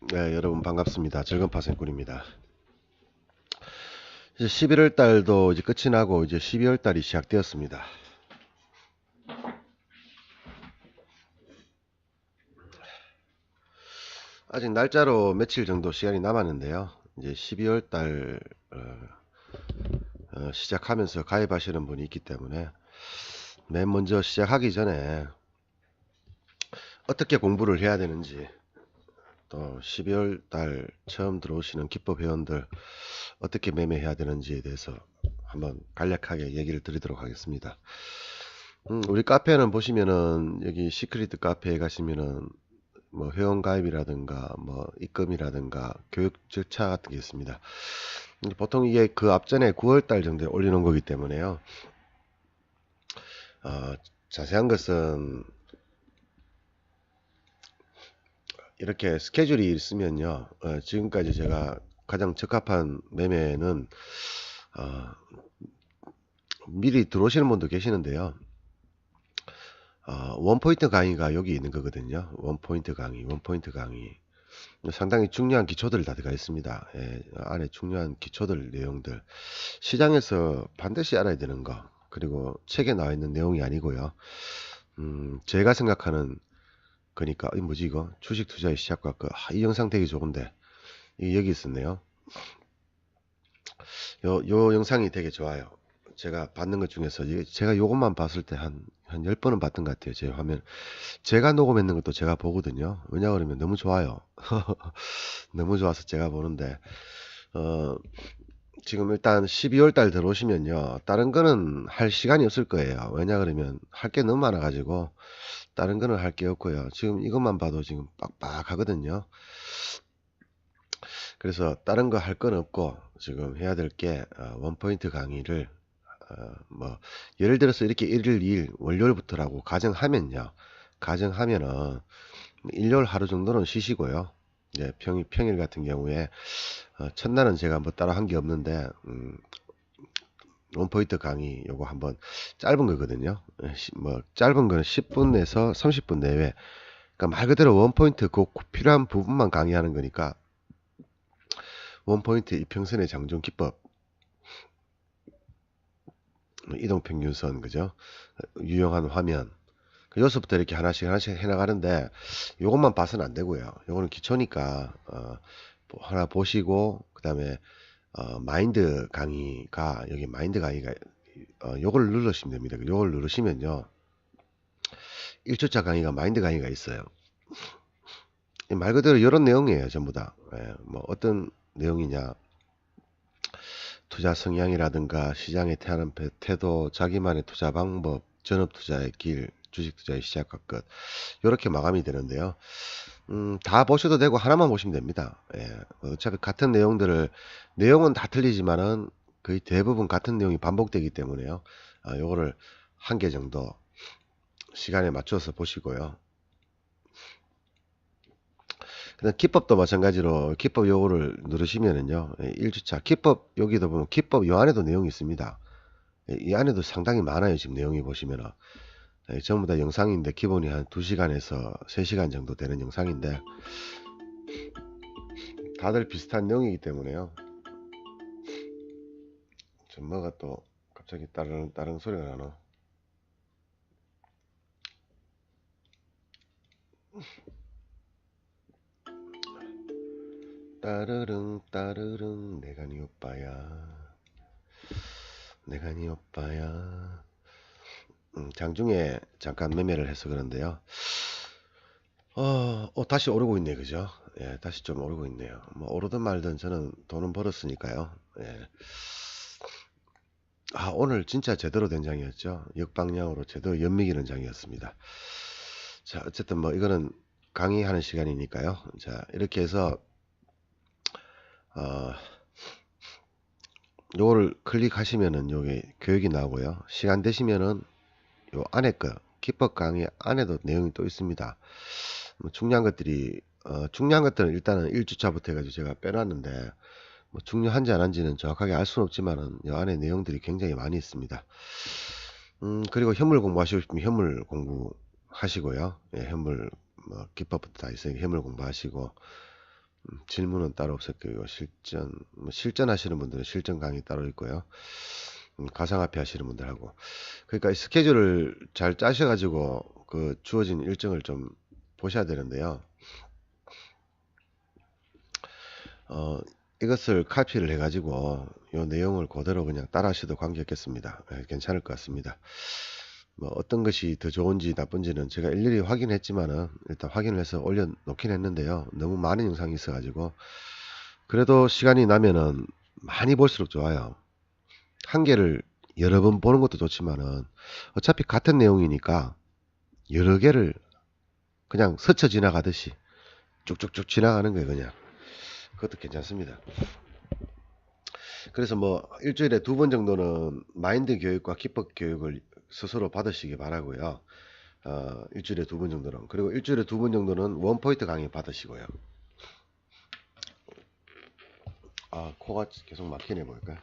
네, 여러분 반갑습니다. 즐거운 파생꾼입니다. 이제 11월 달도 이제 끝이 나고 이제 12월 달이 시작되었습니다. 아직 날짜로 며칠 정도 시간이 남았는데요. 이제 12월 달 시작하면서 가입하시는 분이 있기 때문에 맨 먼저 시작하기 전에 어떻게 공부를 해야 되는지, 또 12월 달 처음 들어오시는 기법 회원들 어떻게 매매해야 되는지에 대해서 한번 간략하게 얘기를 드리도록 하겠습니다. 우리 카페는 보시면은 여기 시크릿 카페에 가시면은 뭐 회원 가입이라든가 뭐 입금이라든가 교육 절차 같은 게 있습니다. 보통 이게 그 앞전에 9월 달 정도에 올려놓은 거기 때문에요. 어, 자세한 것은 이렇게 스케줄이 있으면요. 지금까지 제가 가장 적합한 매매는 어, 미리 들어오시는 분도 계시는데요. 원포인트 강의가 여기 있는 거거든요. 원포인트 강의. 상당히 중요한 기초들 다 들어가 있습니다. 예, 안에 중요한 기초들 내용들. 시장에서 반드시 알아야 되는 거. 그리고 책에 나와 있는 내용이 아니고요. 제가 생각하는 거니까, 이 뭐지 이거? 주식 투자의 시작과 이 영상 되게 좋은데. 이 여기 있었네요. 요 영상이 되게 좋아요. 제가 받는 것 중에서 제가 요것만 봤을 때 한 10번은 봤던 것 같아요. 제 화면. 제가 녹음했는 것도 제가 보거든요. 왜냐 그러면 너무 좋아요. 너무 좋아서 제가 보는데, 어, 지금 일단 12월 달 들어오시면요. 다른 거는 할 시간이 없을 거예요. 왜냐 그러면 할 게 너무 많아가지고, 다른 거는 할 게 없고요. 지금 이것만 봐도 지금 빡빡하거든요. 그래서 다른 거 할 건 없고, 지금 해야 될 게, 원포인트 강의를, 뭐, 예를 들어서 이렇게 1일 2일, 월요일부터라고 가정하면요. 가정하면은, 일요일 하루 정도는 쉬시고요. 이제 평일 같은 경우에 첫날은 제가 뭐 따로 한 게 없는데 원포인트 강의 요거 한번 짧은 거거든요. 뭐 짧은 거는 10분에서 30분 내외. 그러니까 말 그대로 원포인트 그 필요한 부분만 강의하는 거니까 원포인트 이평선의 장중 기법, 뭐 이동평균선 그죠? 유용한 화면. 여기서부터 이렇게 하나씩 해나가는데 요것만 봐서는 안 되고요. 요거는 기초니까 하나 보시고 그 다음에 마인드 강의가 여기 마인드 강의가 요걸 누르시면 됩니다. 요걸 누르시면요 1초차 강의가 마인드 강의가 있어요. 말 그대로 이런 내용이에요. 전부 다. 예, 뭐 어떤 내용이냐, 투자 성향이라든가 시장에 태하는 태도, 자기만의 투자 방법, 전업 투자의 길, 주식 투자의 시작과 끝, 이렇게 마감이 되는데요. 다 보셔도 되고 하나만 보시면 됩니다. 예, 어차피 같은 내용은 다 틀리지만은 거의 대부분 같은 내용이 반복되기 때문에요. 요거를 한 개 정도 시간에 맞춰서 보시고요. 그다음 기법도 마찬가지로 기법 요거를 누르시면은요. 1주차 기법 여기도 보면 기법 요 안에도 내용이 있습니다. 이 안에도 상당히 많아요. 지금 내용이 보시면은. 전부 다 영상인데 기본이 한 2시간에서 3시간 정도 되는 영상인데 다들 비슷한 내용이기 때문에요. 좀 뭐가 또 갑자기 다른 소리가 나노. 따르릉 따르릉 내가 네 오빠야, 내가 네 오빠야. 장중에 잠깐 매매를 해서 그런데요. 다시 오르고 있네, 그죠? 예, 다시 좀 오르고 있네요. 뭐, 오르든 말든 저는 돈은 벌었으니까요. 예. 오늘 진짜 제대로 된 장이었죠. 역방향으로 제대로 연미기는 장이었습니다. 자, 어쨌든 뭐, 이거는 강의하는 시간이니까요. 자, 이렇게 해서, 어, 요거를 클릭하시면은 여기 교육이 나오고요. 시간 되시면은 요 안에 거, 기법 강의 안에도 내용이 또 있습니다. 뭐 중요한 것들은 일단은 1주차부터 해가지고 제가 빼놨는데, 뭐 중요한지 안 한지는 정확하게 알 수는 없지만은 이 안에 내용들이 굉장히 많이 있습니다. 그리고 현물 공부하시고 싶으면 현물 공부하시고요. 예, 현물 뭐 기법부터 다 있으니까 현물 공부하시고, 질문은 따로 없었고요. 실전 하시는 분들은 실전 강의 따로 있고요. 가상화폐 하시는 분들하고. 그러니까 이 스케줄을 잘 짜셔가지고 그 주어진 일정을 좀 보셔야 되는데요. 이것을 카피를 해가지고 요 내용을 그대로 그냥 따라 하셔도 관계없겠습니다. 괜찮을 것 같습니다. 뭐 어떤 것이 더 좋은지 나쁜지는 제가 일일이 확인했지만은 일단 확인을 해서 올려놓긴 했는데요. 너무 많은 영상이 있어가지고 그래도 시간이 나면은 많이 볼수록 좋아요. 한 개를 여러 번 보는 것도 좋지만은 어차피 같은 내용이니까 여러 개를 그냥 스쳐 지나가듯이 쭉쭉쭉 지나가는 거예요. 그냥 그것도 괜찮습니다. 그래서 뭐 일주일에 2번 정도는 마인드 교육과 기법 교육을 스스로 받으시기 바라고요. 일주일에 2번 정도는. 그리고 일주일에 2번 정도는 원포인트 강의 받으시고요. 코가 계속 막히네 보니까.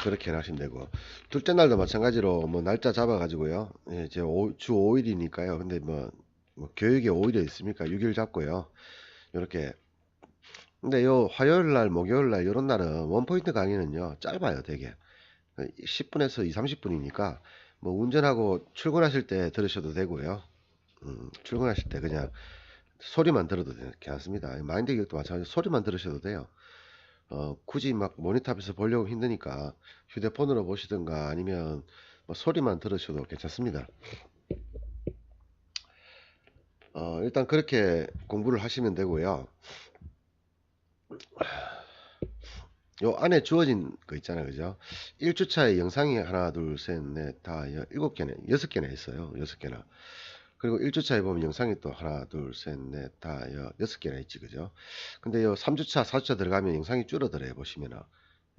그렇게 하시면 되고, 둘째 날도 마찬가지로 뭐 날짜 잡아가지고요. 예, 이제 주 5일이니까요. 근데 뭐 교육에 5일이 있습니까? 6일 잡고요. 이렇게. 근데 요 화요일 날, 목요일 날 이런 날은 원포인트 강의는요 짧아요, 되게. 10분에서 2, 30분이니까 뭐 운전하고 출근하실 때 들으셔도 되고요. 출근하실 때 그냥 소리만 들어도 괜찮습니다. 마인드 교육도 마찬가지로 소리만 들으셔도 돼요. 굳이 막 모니터 앞에서 보려고 힘드니까 휴대폰으로 보시든가 아니면 뭐 소리만 들으셔도 괜찮습니다. 일단 그렇게 공부를 하시면 되고요. 요 안에 주어진 거 있잖아요. 그죠? 1주차에 영상이 하나, 둘, 셋, 넷, 다, 7개나, 6개나 있어요. 6개나. 그리고 1주차에 보면 영상이 또 하나, 둘, 셋, 넷, 다, 6개나 있지. 그죠? 근데 요 3주차, 4주차 들어가면 영상이 줄어들어요. 보시면은.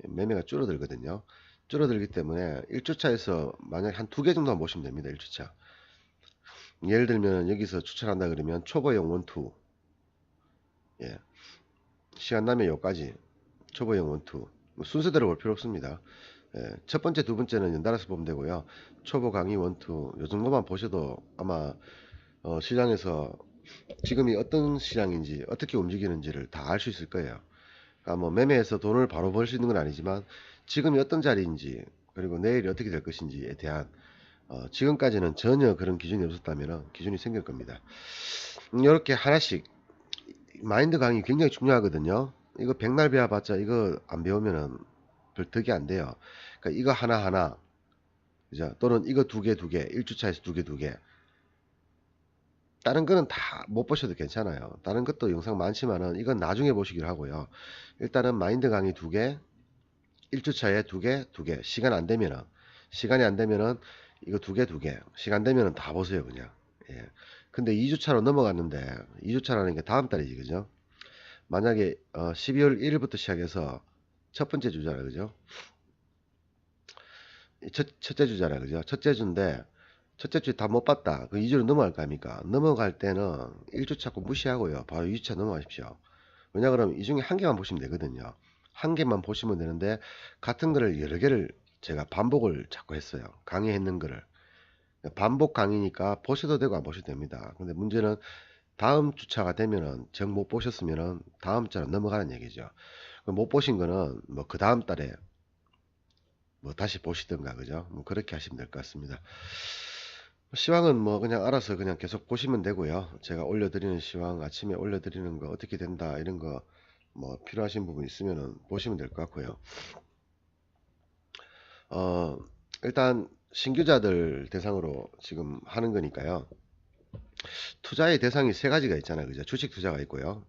매매가 줄어들거든요. 줄어들기 때문에 1주차에서 만약 한 2개 정도만 보시면 됩니다. 1주차. 예를 들면 여기서 추천한다 그러면 초보용 원투. 예. 시간 나면 요까지. 초보용 원투. 뭐 순서대로 볼 필요 없습니다. 예. 첫 번째, 두 번째는 연달아서 보면 되고요. 초보 강의 원투. 요 정도만 보셔도 아마 시장에서 지금이 어떤 시장인지 어떻게 움직이는지를 다 알 수 있을 거예요. 그러니까 뭐 매매해서 돈을 바로 벌 수 있는 건 아니지만 지금이 어떤 자리인지 그리고 내일이 어떻게 될 것인지에 대한 지금까지는 전혀 그런 기준이 없었다면 기준이 생길 겁니다. 이렇게 하나씩 마인드 강의 굉장히 중요하거든요. 이거 백날 배워봤자 이거 안 배우면은 별 득이 안 돼요. 그러니까 이거 하나하나 그죠? 또는 이거 두 개 1주차에서 두 개 다른 거는 다 못 보셔도 괜찮아요. 다른 것도 영상 많지만은 이건 나중에 보시기로 하고요. 일단은 마인드 강의 2개 1주차에 2개 시간이 안 되면은 이거 2개 시간 되면은 다 보세요 그냥. 예. 근데 2주차로 넘어갔는데 2주차라는 게 다음 달이지 그죠? 만약에 12월 1일부터 시작해서 첫 번째 주잖아 그죠? 첫째 주잖아 그죠? 첫째 주인데 첫째 주에 다 못 봤다. 그 2주로 넘어갈 거 아닙니까? 넘어갈 때는 1주차 꼭 무시하고요. 바로 2주차 넘어가십시오. 왜냐 그러면 이 중에 한 개만 보시면 되거든요. 한 개만 보시면 되는데 같은 거를 여러 개를 제가 반복을 자꾸 했어요. 강의했는 거를. 반복 강의니까 보셔도 되고 안 보셔도 됩니다. 근데 문제는 다음 주차가 되면은 정 못 보셨으면은 다음 주로 넘어가는 얘기죠. 못 보신 거는 뭐 그 다음 달에 뭐 다시 보시든가 그죠? 뭐 그렇게 하시면 될 것 같습니다. 시황은 뭐 그냥 알아서 그냥 계속 보시면 되고요. 제가 올려드리는 시황 아침에 올려드리는 거 어떻게 된다 이런 거 뭐 필요하신 부분 있으면은 보시면 될 것 같고요. 일단 신규자들 대상으로 지금 하는 거니까요. 투자의 대상이 세 가지가 있잖아요. 그죠? 주식 투자가 있고요.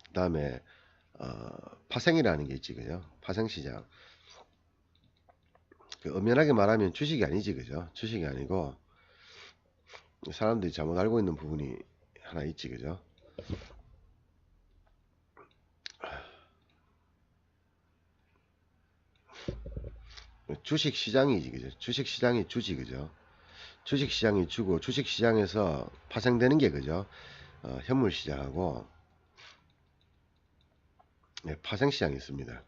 그 다음에 파생이라는 게 있지 그죠? 파생시장. 엄연하게 말하면 주식이 아니지 그죠? 주식이 아니고 사람들이 잘못 알고 있는 부분이 하나 있지 그죠? 주식 시장이지 그죠? 주식 시장이 주지 그죠? 주식 시장이 주고 주식 시장에서 파생되는 게 그죠? 현물 시장하고 파생 시장이 있습니다.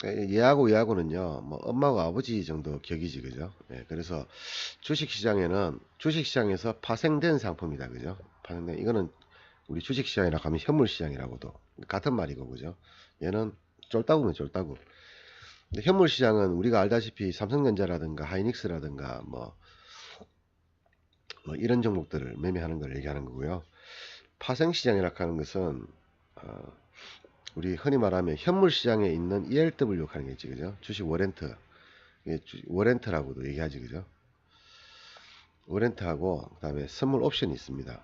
얘하고 얘하고는요, 뭐 엄마하고 아버지 정도 격이지, 그죠? 예, 그래서 주식시장에서 파생된 상품이다, 그죠? 파생된 이거는 우리 주식시장이라 하면 현물시장이라고도 같은 말이고, 그죠? 얘는 쫄따구면 쫄따구. 근데 현물시장은 우리가 알다시피 삼성전자라든가 하이닉스라든가 뭐 이런 종목들을 매매하는 걸 얘기하는 거고요. 파생시장이라 하는 것은 우리 흔히 말하면 현물시장에 있는 ELW 하는 게 있지, 그죠? 주식 워렌트, 워렌트라고도 얘기하지, 그죠? 워렌트하고 그다음에 선물 옵션이 있습니다.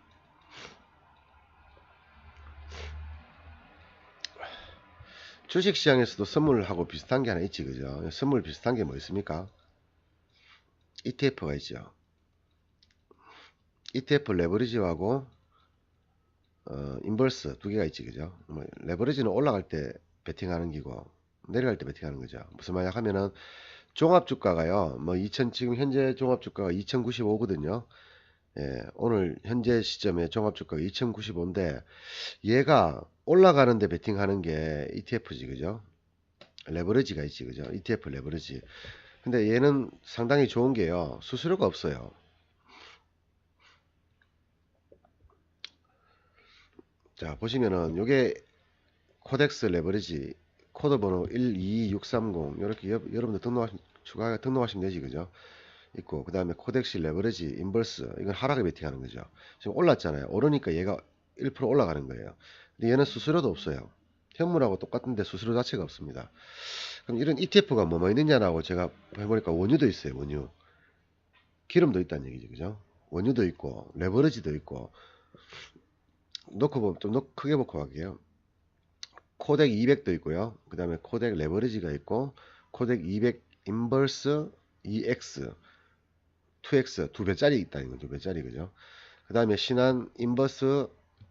주식시장에서도 선물하고 비슷한 게 하나 있지, 그죠? 선물 비슷한 게 뭐 있습니까? ETF가 있죠. ETF 레버리지하고 인버스 두 개가 있지, 그죠? 뭐 레버리지는 올라갈 때 베팅하는 기고 내려갈 때 베팅하는 거죠. 무슨 말이야 하면은 종합주가가요, 뭐 지금 현재 종합주가가 2095거든요. 예, 오늘 현재 시점에 종합주가가 2095인데 얘가 올라가는데 베팅하는 게 ETF지, 그죠? 레버리지가 있지, 그죠? ETF 레버리지. 근데 얘는 상당히 좋은 게요, 수수료가 없어요. 자, 보시면은 요게 코덱스 레버리지 코드 번호 122630 이렇게 여러분들 등록하시면 되지, 그죠? 있고, 그 다음에 코덱시 레버리지 인버스, 이건 하락에 베팅하는 거죠. 지금 올랐잖아요. 오르니까 얘가 1% 올라가는 거예요. 근데 얘는 수수료도 없어요. 현물하고 똑같은데 수수료 자체가 없습니다. 그럼 이런 ETF가 뭐뭐 있느냐라고 제가 해보니까 원유도 있어요. 원유, 기름도 있다는 얘기죠, 그죠? 원유도 있고 레버리지도 있고. 좀 크게 놓고 갈게요. 코덱 200도 있고요. 그 다음에 코덱 레버리지가 있고, 코덱 200 인버스 EX 2X 두 배짜리 있다는 거, 두 배짜리, 그죠? 그 다음에 신한 인버스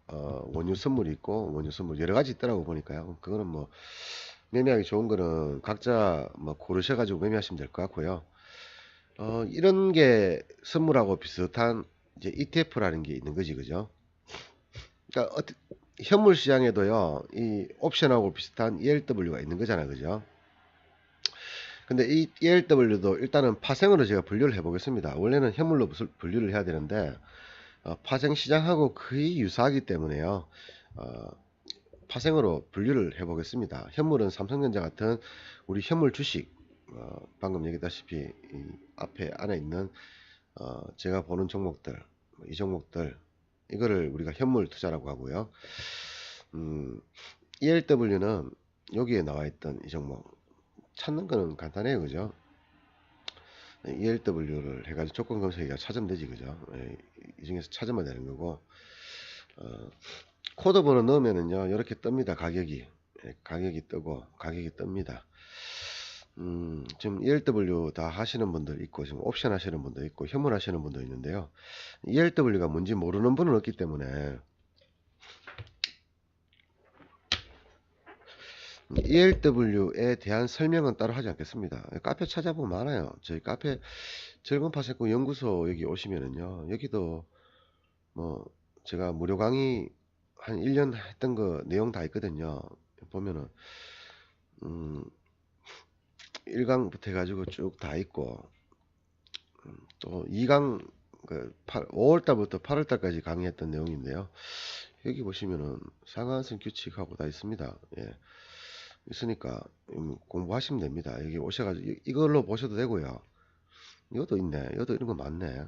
원유 선물이 있고, 원유 선물 여러 가지 있더라고 보니까요. 그거는 뭐 매매하기 좋은 거는 각자 뭐 고르셔가지고 매매하시면 될 것 같고요. 이런 게 선물하고 비슷한 이제 ETF라는 게 있는 거지, 그죠? 그러니까 현물 시장에도요, 이 옵션하고 비슷한 ELW가 있는 거잖아, 그죠? 근데 이 ELW도 일단은 파생으로 제가 분류를 해보겠습니다. 원래는 현물로 분류를 해야 되는데 파생 시장하고 거의 유사하기 때문에요. 어, 파생으로 분류를 해보겠습니다. 현물은 삼성전자 같은 우리 현물 주식, 방금 얘기했다시피 이 앞에 안에 있는 제가 보는 종목들, 이 종목들, 이거를 우리가 현물 투자라고 하고요. ELW는 여기에 나와 있던 이 종목 찾는 거는 간단해요, 그죠? ELW를 해가지고 조건 검색해가 찾으면 되지, 그죠? 이 중에서 찾으면 되는 거고, 코드 번호 넣으면은요, 이렇게 뜹니다, 가격이. 가격이 뜨고, 가격이 뜹니다. 지금 ELW 다 하시는 분들 있고, 지금 옵션 하시는 분도 있고, 현물 하시는 분도 있는데요. ELW가 뭔지 모르는 분은 없기 때문에, ELW에 대한 설명은 따로 하지 않겠습니다. 카페 찾아보면 많아요. 저희 카페 즐거운 파생꾼 연구소 여기 오시면은요, 여기도 뭐 제가 무료 강의 한 1년 했던 거 내용 다 있거든요. 보면은 1강부터 해가지고 쭉 다 있고, 또 2강 5월달부터 8월달까지 강의했던 내용인데요. 여기 보시면은 상한선 규칙하고 다 있습니다. 예. 있으니까 공부하시면 됩니다. 여기 오셔가지고 이걸로 보셔도 되고요. 이것도 있네. 이것도 이런 거 많네.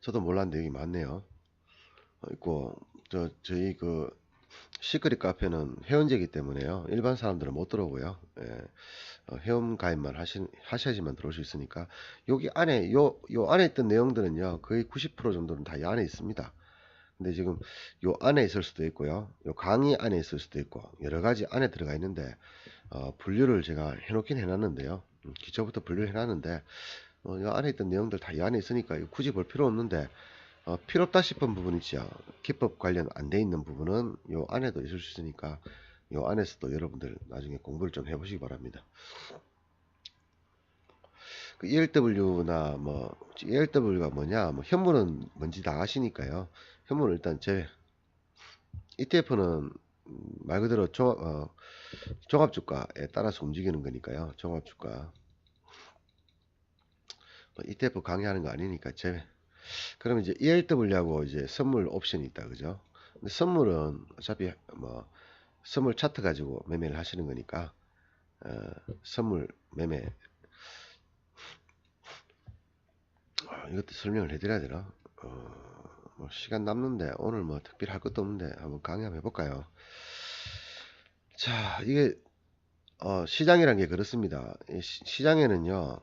저도 몰랐는데 여기 많네요. 있고, 저희 시크릿 카페는 회원제이기 때문에요. 일반 사람들은 못 들어오고요. 예. 회원 가입만 하셔야지만 들어올 수 있으니까. 여기 안에, 요 안에 있던 내용들은요, 거의 90% 정도는 다 이 안에 있습니다. 근데 지금 요 안에 있을 수도 있고요. 요 강의 안에 있을 수도 있고, 여러 가지 안에 들어가 있는데, 분류를 제가 해놓긴 해놨는데요. 기초부터 분류를 해놨는데, 요 안에 있던 내용들 다 이 안에 있으니까 굳이 볼 필요 없는데, 필요 없다 싶은 부분 있죠. 기법 관련 안 돼 있는 부분은 요 안에도 있을 수 있으니까, 요 안에서도 여러분들 나중에 공부를 좀 해보시기 바랍니다. ELW나 ELW가 뭐냐, 현물은 뭔지 다 아시니까요. 현물은 일단 ETF는 말 그대로 종합주가에 따라서 움직이는 거니까요. 종합주가. ETF 강의하는 거 아니니까 제외. 그럼 이제 ELW하고 이제 선물 옵션이 있다, 그죠? 근데 선물은 어차피 뭐 선물 차트 가지고 매매를 하시는 거니까 선물 매매 이것도 설명을 해드려야 되나? 뭐 시간 남는데 오늘 뭐 특별히 할 것도 없는데 한번 강의 한번 해볼까요? 자, 이게 시장이란 게 그렇습니다. 시장에는요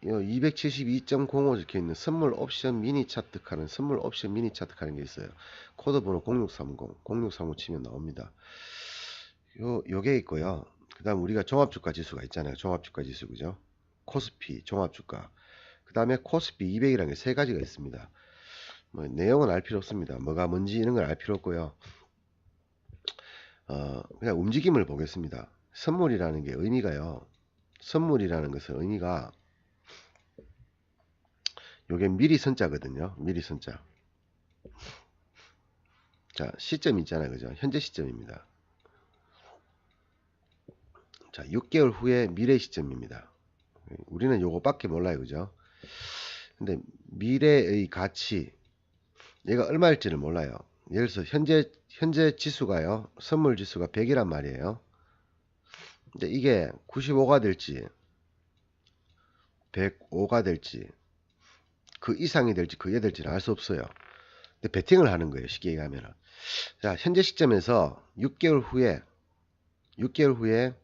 272.05 적혀있는 선물 옵션 미니 차트 하는 선물 옵션 미니 차트 하는 게 있어요. 코드 번호 0630 치면 나옵니다. 요게 있고요. 그 다음 우리가 종합주가 지수가 있잖아요. 종합주가 지수, 그죠? 코스피 종합주가, 그 다음에 코스피 200이라는 게 세 가지가 있습니다. 뭐 내용은 알 필요 없습니다. 뭐가 뭔지 이런 걸 알 필요 없고요. 그냥 움직임을 보겠습니다. 선물이라는 게 의미가요. 선물이라는 것은 의미가 요게 미리 선자거든요. 미리 선자. 자, 시점 있잖아요. 그죠? 현재 시점입니다. 자, 6개월 후에 미래 시점입니다. 우리는 요거밖에 몰라요. 그죠? 근데 미래의 가치, 얘가 얼마일지를 몰라요. 예를 들어서 현재 지수가요. 선물 지수가 100이란 말이에요. 근데 이게 95가 될지 105가 될지 그 이상이 될지 그게 될지는 알 수 없어요. 근데 베팅을 하는 거예요. 쉽게 얘기하면. 자, 현재 시점에서 6개월 후에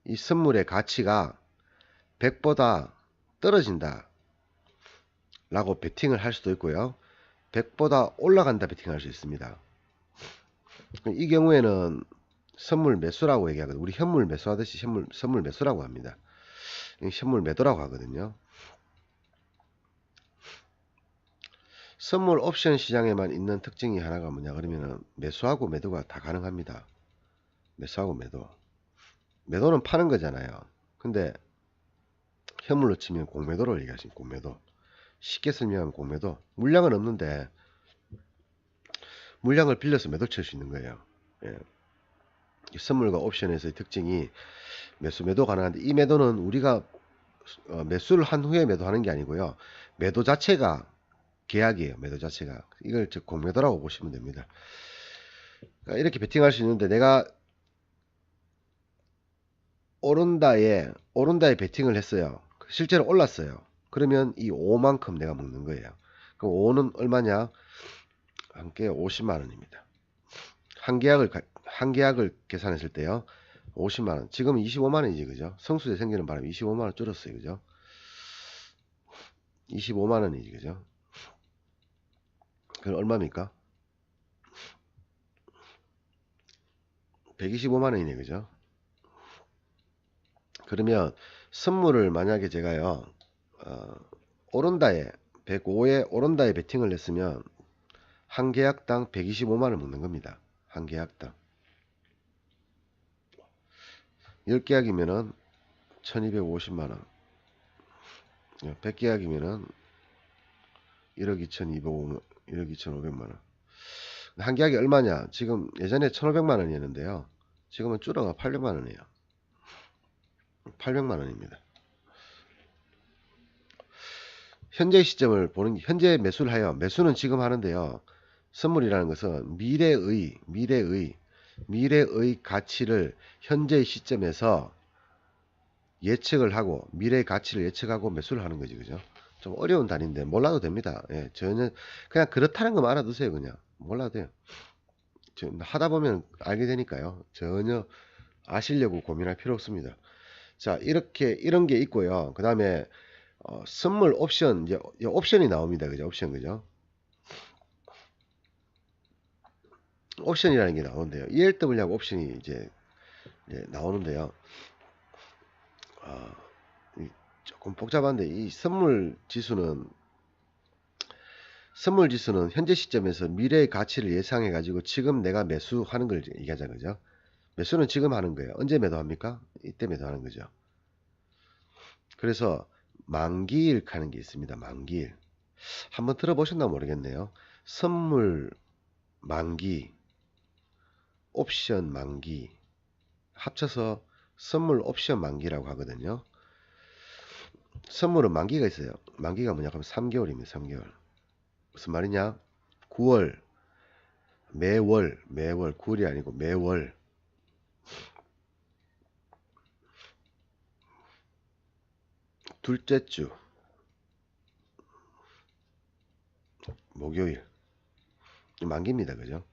이 선물의 가치가 100보다 떨어진다 라고 베팅을 할 수도 있고요. 100보다 올라간다 베팅할 수 있습니다. 이 경우에는 선물 매수라고 얘기하거든요. 우리 현물 매수하듯이 선물 매수라고 합니다. 현물 매도라고 하거든요. 선물 옵션 시장에만 있는 특징이 하나가 뭐냐 그러면은 매수하고 매도가 다 가능합니다. 매수하고 매도. 매도는 파는 거잖아요. 근데 현물로 치면 공매도를 얘기하시는 공매도. 쉽게 설명하면 공매도. 물량은 없는데 물량을 빌려서 매도 칠 수 있는 거예요. 예. 선물과 옵션에서의 특징이 매수 매도 가능한데 이 매도는 우리가 매수를 한 후에 매도하는 게 아니고요. 매도 자체가 계약이에요. 매도 자체가. 이걸 즉 공매도라고 보시면 됩니다. 그러니까 이렇게 베팅할 수 있는데 내가 오른다에 베팅을 했어요. 실제로 올랐어요. 그러면 이 5만큼 내가 먹는 거예요. 그럼 5는 얼마냐? 한 개 50만 원입니다. 한 계약을 계산했을 때요. 50만 원. 지금 25만 원이지, 그죠? 성수대 생기는 바람에 25만 원 줄었어요, 그죠? 25만 원이지, 그죠? 그럼 얼마입니까? 125만 원이네, 그죠? 그러면 선물을 만약에 제가요, 오른다에 105에 오른다에 베팅을 했으면 한 계약당 125만 원 먹는 겁니다. 한 계약당. 10계약이면은 1250만 원. 100계약이면은 1억 2,500만 원. 한 계약이 얼마냐? 지금 예전에 1,500만 원이었는데요. 지금은 줄어가 800만 원이에요. 800만 원입니다. 현재 시점을 보는 게 현재 매수를 해요. 매수는 지금 하는데요. 선물이라는 것은 미래의 가치를 현재 시점에서 예측을 하고 미래의 가치를 예측하고 매수를 하는 거지, 그죠? 좀 어려운 단위인데 몰라도 됩니다. 예, 전혀 그냥 그렇다는 것만 알아두세요. 그냥 몰라도 돼요. 하다 보면 알게 되니까요. 전혀 아시려고 고민할 필요 없습니다. 자, 이렇게 이런 게 있고요. 그 다음에 선물 옵션, 이제 옵션이 나옵니다. 그죠? 옵션, 그죠? 옵션이라는 게 나오는데요. ELW하고 옵션이 이제 나오는데요. 조금 복잡한데 이 선물 지수는 현재 시점에서 미래의 가치를 예상해 가지고 지금 내가 매수하는 걸 얘기하자는 거죠. 매수는 지금 하는 거예요. 언제 매도합니까? 이때 매도하는 거죠. 그래서 만기일 하는 게 있습니다. 만기일. 한번 들어보셨나 모르겠네요. 선물 만기, 옵션 만기, 합쳐서 선물 옵션 만기라고 하거든요. 선물은 만기가 있어요. 만기가 뭐냐 하면 3개월입니다. 3개월. 무슨 말이냐? 9월 매월 9월이 아니고 매월 둘째 주 목요일 만기입니다. 그죠?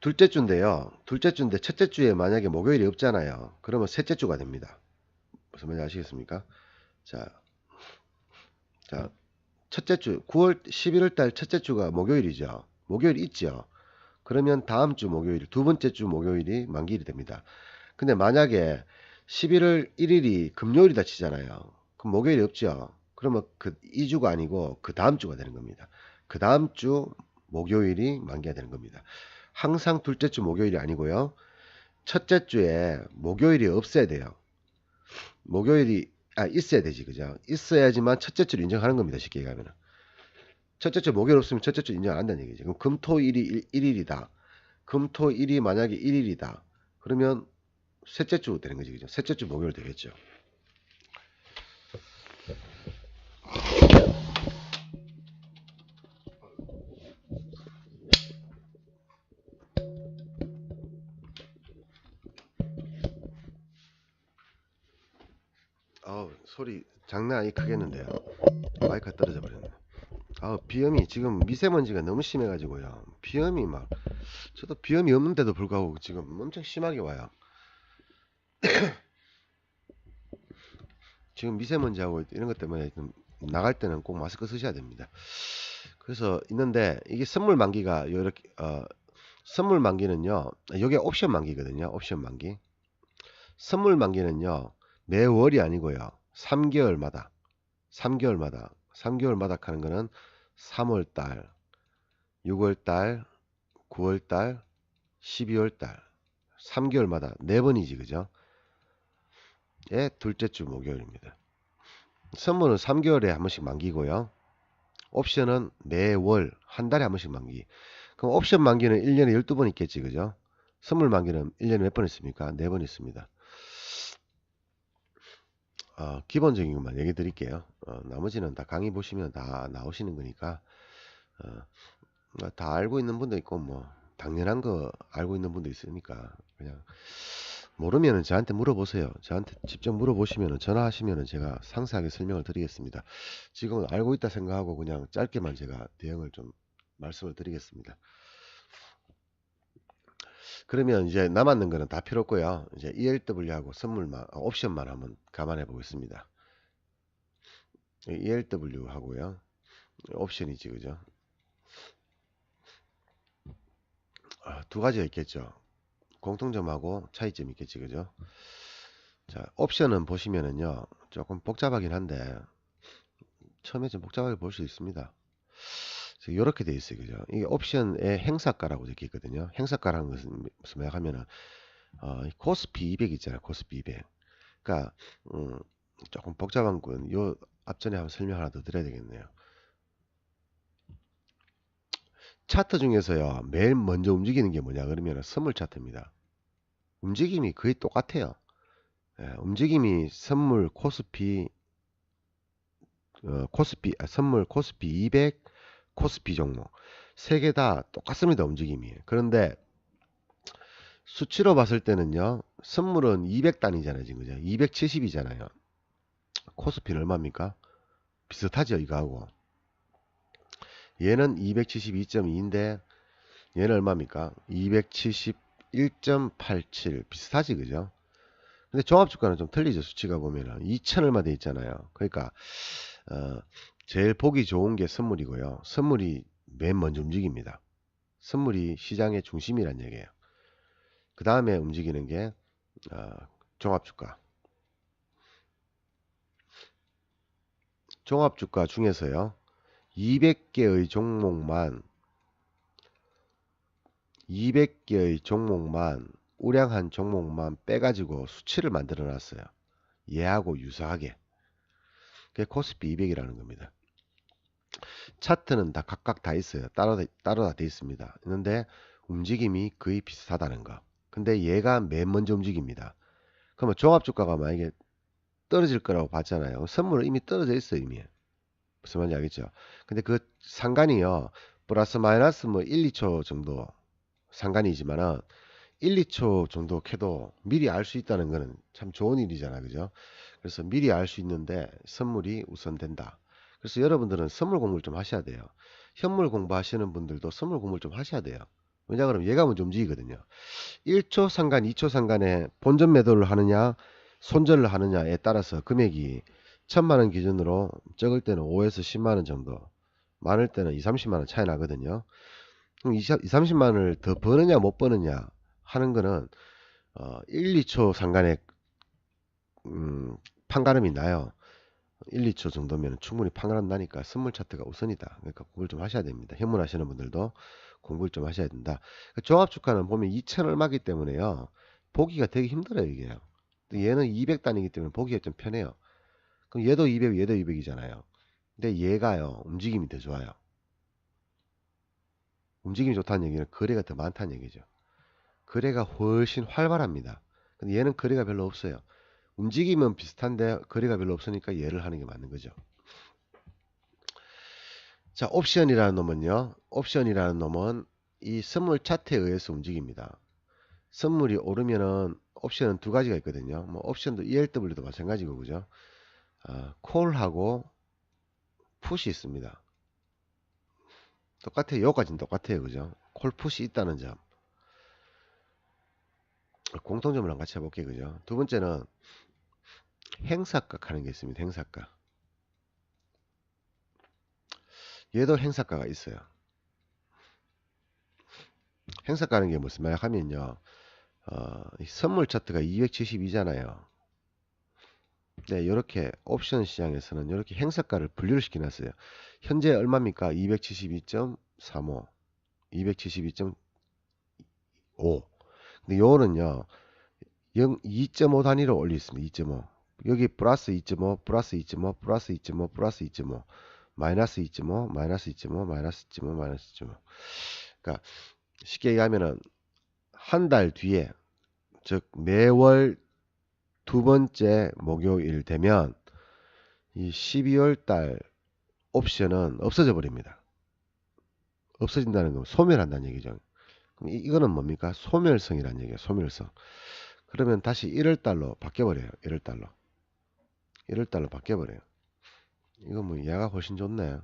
둘째 주인데요. 둘째 주인데 첫째 주에 만약에 목요일이 없잖아요. 그러면 셋째 주가 됩니다. 무슨 말인지 아시겠습니까? 자, 첫째 주 9월 11월 달 첫째 주가 목요일이죠. 목요일 있죠. 그러면 다음 주 목요일 두 번째 주 목요일이 만기일이 됩니다. 근데 만약에 11월 1일이 금요일이다 치잖아요. 그럼 목요일이 없죠. 그러면 그 2주가 아니고 그 다음 주가 되는 겁니다. 그 다음 주 목요일이 만기가 되는 겁니다. 항상 둘째 주 목요일이 아니고요. 첫째 주에 목요일이 없어야 돼요. 목요일이 있어야 되지, 그죠? 있어야지만 첫째 주를 인정하는 겁니다. 쉽게 얘기하면. 첫째 주 목요일 없으면 첫째 주 인정 안 한다는 얘기죠. 그럼 금토일이 1일이다. 금토일이 만약에 1일이다. 그러면 셋째 주 되는 거지, 그죠? 셋째 주 목요일 되겠죠. 소리 장난 아니 크겠는데요. 마이크가 떨어져 버렸네. 비염이 지금 미세먼지가 너무 심해가지고요. 비염이 막 저도 비염이 없는데도 불구하고 지금 엄청 심하게 와요. 지금 미세먼지하고 이런 것 때문에 좀 나갈 때는 꼭 마스크 쓰셔야 됩니다. 그래서 있는데 이게 선물 만기가 이렇게 선물 만기는요. 이게 옵션 만기거든요. 옵션 만기. 선물 만기는요. 매월이 아니고요. 3개월마다 하는 거는 3월달, 6월달, 9월달, 12월달 3개월마다 4번이지 그죠? 예, 둘째 주 목요일입니다. 선물은 3개월에 한 번씩 만기고요. 옵션은 매월 한 달에 한 번씩 만기. 그럼 옵션 만기는 1년에 12번 있겠지 그죠? 선물 만기는 1년에 몇 번 있습니까? 4번 있습니다. 기본적인 것만 얘기 드릴게요. 나머지는 다 강의 보시면 다 나오시는 거니까 다 알고 있는 분도 있고 뭐 당연한 거 알고 있는 분도 있으니까 그냥 모르면은 저한테 물어보세요. 저한테 직접 물어보시면은 전화하시면은 제가 상세하게 설명을 드리겠습니다. 지금은 알고 있다 생각하고 그냥 짧게만 제가 대응을 좀 말씀을 드리겠습니다. 그러면 이제 남았는 거는 다 필요 없고요. 이제 ELW하고 선물만 옵션만 한번 감안해 보겠습니다. ELW 하고요. 옵션이지 그죠? 두 가지가 있겠죠. 공통점하고 차이점이 있겠지 그죠? 자, 옵션은 보시면은요. 조금 복잡하긴 한데 처음에 좀 복잡하게 볼 수 있습니다. 이렇게 돼 있어요. 그죠? 이게 옵션의 행사가라고 적혀 있거든요. 행사가라는 것은 무슨 말 하면은 코스피 200 있잖아요. 코스피 200. 그러니까 조금 복잡한 건 요 앞전에 한번 설명 하나 더 드려야 되겠네요. 차트 중에서요. 매일 먼저 움직이는 게 뭐냐 그러면 선물 차트입니다. 움직임이 거의 똑같아요. 움직임이 선물 코스피 선물 코스피 200 코스피 종목 세 개 다 똑같습니다. 움직임이. 그런데 수치로 봤을 때는요. 선물은 200단이잖아요. 지금 그죠? 270이잖아요. 코스피는 얼마입니까? 비슷하죠. 이거하고. 얘는 272.2인데 얘는 얼마입니까? 271.87 비슷하지 그죠? 근데 종합주가는 좀 틀리죠. 수치가 보면은 2000 얼마 돼 있잖아요. 그러니까 제일 보기 좋은 게 선물이고요. 선물이 맨 먼저 움직입니다. 선물이 시장의 중심이란 얘기예요. 그 다음에 움직이는 게 종합주가. 종합주가 중에서요. 200개의 종목만 우량한 종목만 빼가지고 수치를 만들어 놨어요. 얘하고 유사하게. 그게 코스피 200이라는 겁니다. 차트는 다 각각 다 있어요. 따로 다 돼 있습니다. 있는데 움직임이 거의 비슷하다는 거. 근데 얘가 맨 먼저 움직입니다. 그러면 종합주가가 만약에 떨어질 거라고 봤잖아요. 선물은 이미 떨어져 있어요, 이미. 무슨 말인지 알겠죠? 근데 그 상간이요. 플러스 마이너스 뭐 1, 2초 정도 상간이지만은 1, 2초 정도 캐도 미리 알 수 있다는 거는 참 좋은 일이잖아. 그죠? 그래서 미리 알 수 있는데 선물이 우선된다. 그래서 여러분들은 선물 공부를 좀 하셔야 돼요. 현물 공부하시는 분들도 선물 공부를 좀 하셔야 돼요. 왜냐 그러면 얘가 먼저 움직이거든요. 1초 상간, 2초 상간에 본전 매도를 하느냐, 손절을 하느냐에 따라서 금액이 1000만원 기준으로 적을 때는 5에서 10만원 정도, 많을 때는 2, 30만원 차이 나거든요. 그럼 2, 30만원을 더 버느냐 못 버느냐 하는 거는 1, 2초 상간에 판가름이 나요. 1, 2초 정도면 충분히 판가름 나니까 선물 차트가 우선이다. 그러니까 공부를 좀 하셔야 됩니다. 현물 하시는 분들도 공부를 좀 하셔야 된다. 종합주가는 보면 2천 얼마기 때문에요. 보기가 되게 힘들어요, 이게. 얘는 200단이기 때문에 보기가 좀 편해요. 그럼 얘도 200, 얘도 200이잖아요. 근데 얘가요, 움직임이 더 좋아요. 움직임이 좋다는 얘기는 거래가 더 많다는 얘기죠. 거래가 훨씬 활발합니다. 근데 얘는 거래가 별로 없어요. 움직임은 비슷한데 거래가 별로 없으니까 얘를 하는 게 맞는 거죠. 자, 옵션이라는 놈은 이 선물 차트에 의해서 움직입니다. 선물이 오르면은 옵션은 두 가지가 있거든요. 뭐 옵션도 ELW도 마찬가지고 그죠? 콜하고 풋이 있습니다. 똑같아요. 요까지는 똑같아요. 그죠? 콜 풋이 있다는 점. 공통점을 같이 해볼게요. 그죠? 두 번째는 행사가 하는 게 있습니다. 행사가. 얘도 행사가가 있어요. 행사가 하는 게 무슨 말 하면요. 선물 차트가 272잖아요. 네, 이렇게 옵션 시장에서는 이렇게 행사가를 분류를 시켜놨어요. 현재 얼마입니까? 272.35, 272.5. 근데 요거는요, 2.5 단위로 올려 있습니다. 2.5. 여기 플러스 2.5, 플러스 2.5, 플러스 2.5, 플러스 2.5, 마이너스 2.5, 마이너스 2.5, 마이너스 2.5, 마이너스 2.5. 그러니까 쉽게 얘기하면은 한 달 뒤에, 즉 매월 두 번째 목요일 되면 이 12월 달 옵션은 없어져 버립니다. 없어진다는 건 소멸한다는 얘기죠. 그럼 이거는 뭡니까? 소멸성이라는 얘기예요. 소멸성. 그러면 다시 1월 달로 바뀌어버려요. 1월 달로. 1월 달로 바뀌어버려요. 이거 뭐 얘가 훨씬 좋네.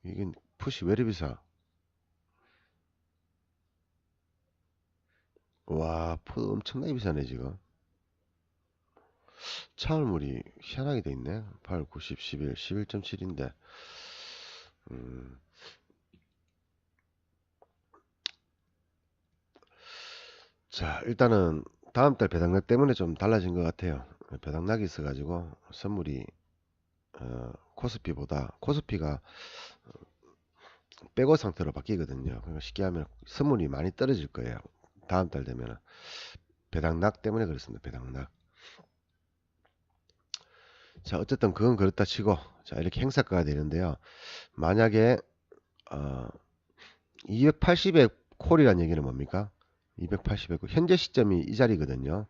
이게 풋이 왜 이리 비싸? 와, 풋 엄청나게 비싸네 지금. 차월물이 희한하게 돼 있네. 8, 90, 11, 11.7인데. 자, 일단은 다음 달 배당락 때문에 좀 달라진 것 같아요. 배당락이 있어가지고 선물이 코스피가 백오 상태로 바뀌거든요. 그러니까 쉽게 하면 선물이 많이 떨어질 거예요. 다음 달 되면은 배당락 때문에 그렇습니다. 배당락. 자, 어쨌든 그건 그렇다 치고 자, 이렇게 행사가가 되는데요. 만약에 280의 콜이라는 얘기는 뭡니까? 280의 콜. 현재 시점이 이 자리거든요.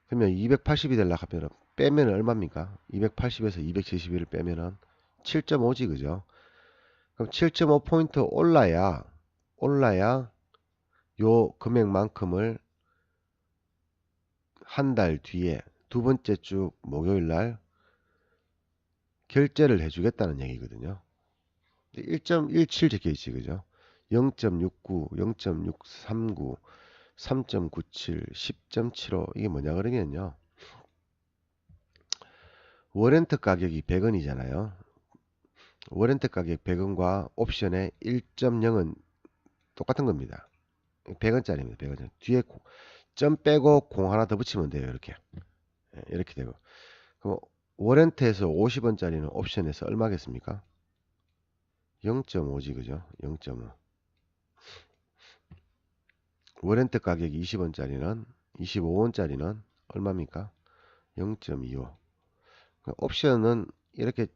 그러면 280이 되려고 하면 빼면 얼마입니까? 280에서 271을 빼면은 7.5지 그죠? 그럼 7.5포인트 올라야 요 금액만큼을 한 달 뒤에 두 번째 주 목요일 날 결제를 해주겠다는 얘기거든요. 1.17 적혀 있지 그죠? 0.69, 0.639, 3.97, 10.75 이게 뭐냐 그러면요. 워렌트 가격이 100원이잖아요. 워렌트 가격 100원과 옵션의 1.0은 똑같은 겁니다. 100원짜리입니다. 100원. 뒤에 점 빼고 공 하나 더 붙이면 돼요. 이렇게. 이렇게 되고. 그럼 워렌트에서 50원짜리는 옵션에서 얼마겠습니까? 0.5지 그죠? 0.5. 워렌트 가격이 20원짜리는 25원짜리는 얼마입니까? 0.25. 옵션은 이렇게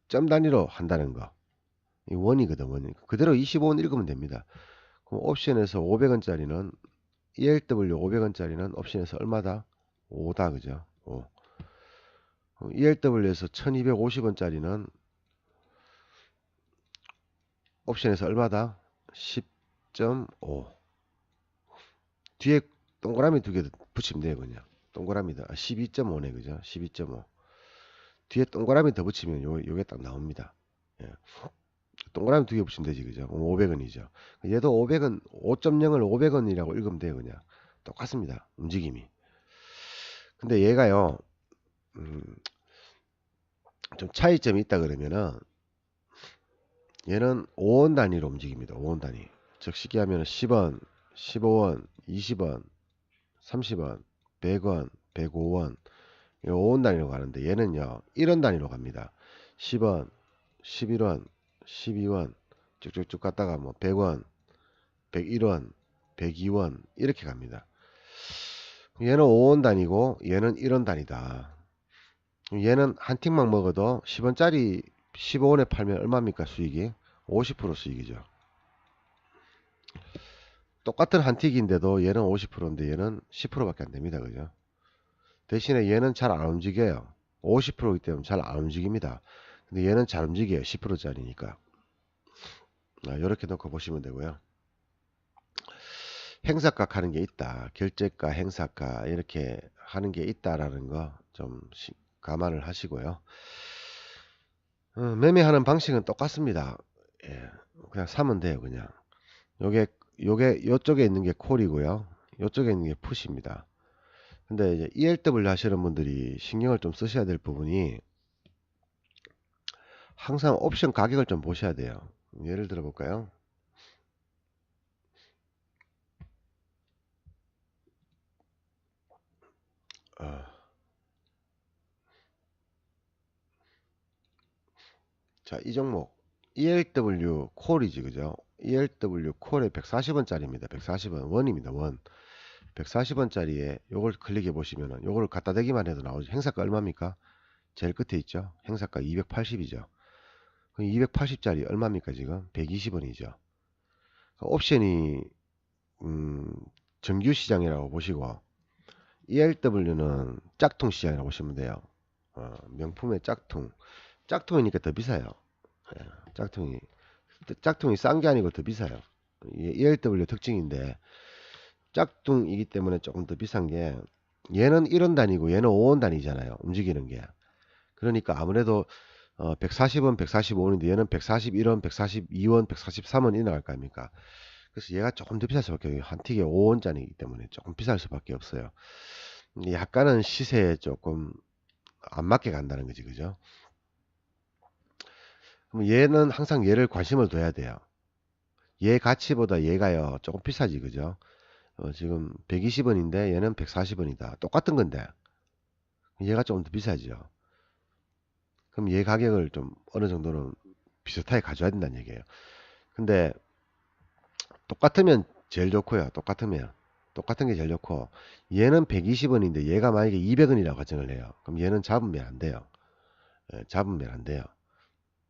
점 단위로 한다는 거. 이 원이거든, 원. 그대로 25원 읽으면 됩니다. 그럼 옵션에서 500원짜리는 ELW 500원짜리는 옵션에서 얼마다? 5다. 그죠? 5. ELW에서 1250원짜리는 옵션에서 얼마다? 10.5. 뒤에 동그라미 두 개 붙이면 돼요. 그냥 동그라미다. 12.5네. 그죠? 12.5. 뒤에 동그라미 더 붙이면 요게 딱 나옵니다. 예. 동그라미 두 개 붙이면 되지. 그죠? 500원이죠. 얘도 500원, 5.0을 500원이라고 읽으면 돼요. 그냥 똑같습니다. 움직임이. 근데 얘가요, 좀 차이점이 있다 그러면은, 얘는 5원 단위로 움직입니다. 5원 단위. 즉, 쉽게 하면 10원, 15원, 20원, 30원, 100원, 105원, 5원 단위로 가는데, 얘는요, 1원 단위로 갑니다. 10원, 11원, 12원, 쭉쭉쭉 갔다가 뭐 100원, 101원, 102원, 이렇게 갑니다. 얘는 5원 단위고, 얘는 1원 단위다. 얘는 한 틱만 먹어도 10원짜리 15원에 팔면 얼마입니까? 수익이 50% 수익이죠. 똑같은 한 틱인데도 얘는 50%인데 얘는 10%밖에 안 됩니다. 그죠? 대신에 얘는 잘 안 움직여요. 50%이기 때문에 잘 안 움직입니다. 근데 얘는 잘 움직여요. 10%짜리니까. 이렇게 놓고 보시면 되고요. 행사가 하는 게 있다. 결제가, 행사가 이렇게 하는 게 있다라는 거 좀 감안을 하시고요. 매매하는 방식은 똑같습니다. 예, 그냥 사면 돼요. 그냥 요게 요쪽에 있는 게 콜이고요. 요쪽에 있는 게 풋입니다. 근데 이제 ELW 하시는 분들이 신경을 좀 쓰셔야 될 부분이 항상 옵션 가격을 좀 보셔야 돼요. 예를 들어 볼까요? 자, 이 종목 ELW 콜이지, 그죠? ELW 콜에 140원짜리입니다. 140원 원입니다. 원. 140원짜리에 요걸 클릭해 보시면은 요걸 갖다 대기만 해도 나오죠. 행사가 얼마입니까? 제일 끝에 있죠. 행사가 280이죠. 280짜리 얼마입니까? 지금 120원이죠. 옵션이 정규 시장이라고 보시고 ELW는 짝퉁 시장이라고 보시면 돼요. 명품의 짝퉁. 짝퉁이니까 더 비싸요. 예, 짝퉁이 싼 게 아니고 더 비싸요. 이게 ELW 특징인데 짝퉁이기 때문에 조금 더 비싼 게 얘는 1원 단위고 얘는 5원 단위잖아요. 움직이는 게. 그러니까 아무래도 140원, 145원인데 얘는 141원, 142원, 143원 이 나갈 거 아닙니까? 그래서 얘가 조금 더 비쌀 수밖에 없어요. 한 틱에 5원짜리이기 때문에 조금 비쌀 수밖에 없어요. 약간은 시세에 조금 안 맞게 간다는 거지, 그죠? 그럼 얘는 항상 얘를 관심을 둬야 돼요. 얘 가치보다 얘가요 조금 비싸지, 그죠? 지금 120원인데 얘는 140원이다. 똑같은 건데 얘가 조금 더 비싸죠. 그럼 얘 가격을 좀 어느 정도는 비슷하게 가져야 된다는 얘기예요. 근데 똑같으면 제일 좋고요. 똑같은 게 제일 좋고 얘는 120원인데 얘가 만약에 200원이라고 가정을 해요. 그럼 얘는 잡으면 안 돼요. 잡으면 안 돼요.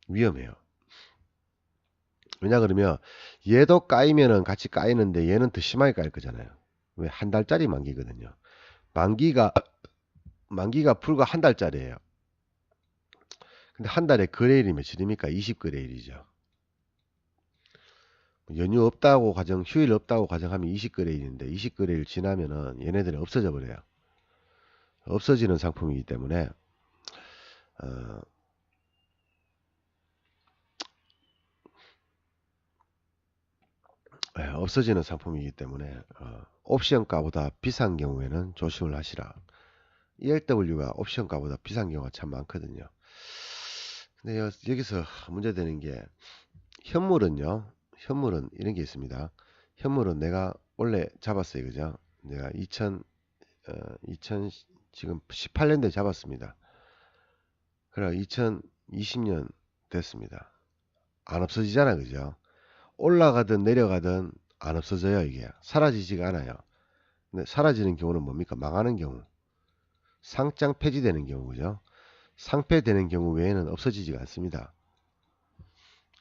위험해요. 왜냐 그러면 얘도 까이면은 같이 까이는데 얘는 더 심하게 까일 거잖아요. 왜? 한 달짜리 만기거든요. 만기가 불과 한 달짜리예요. 근데 한 달에 거래일이 며칠입니까? 20거래일이죠. 연휴 없다고 가정, 휴일 없다고 가정하면 20거래일인데 20거래일 지나면은 얘네들이 없어져 버려요. 없어지는 상품이기 때문에 어, 없어지는 상품이기 때문에 옵션가보다 비싼 경우에는 조심을 하시라. ELW가 옵션가보다 비싼 경우가 참 많거든요. 근데 여기서 문제되는 게 현물은 이런 게 있습니다. 현물은 내가 원래 잡았어요. 그죠? 내가 2000 지금 18년도에 잡았습니다. 그래 2020년 됐습니다. 안 없어지잖아. 그죠? 올라가든 내려가든 안 없어져요. 이게 사라지지가 않아요. 근데 사라지는 경우는 뭡니까? 망하는 경우, 상장 폐지되는 경우, 그죠? 상폐되는 경우 외에는 없어지지가 않습니다.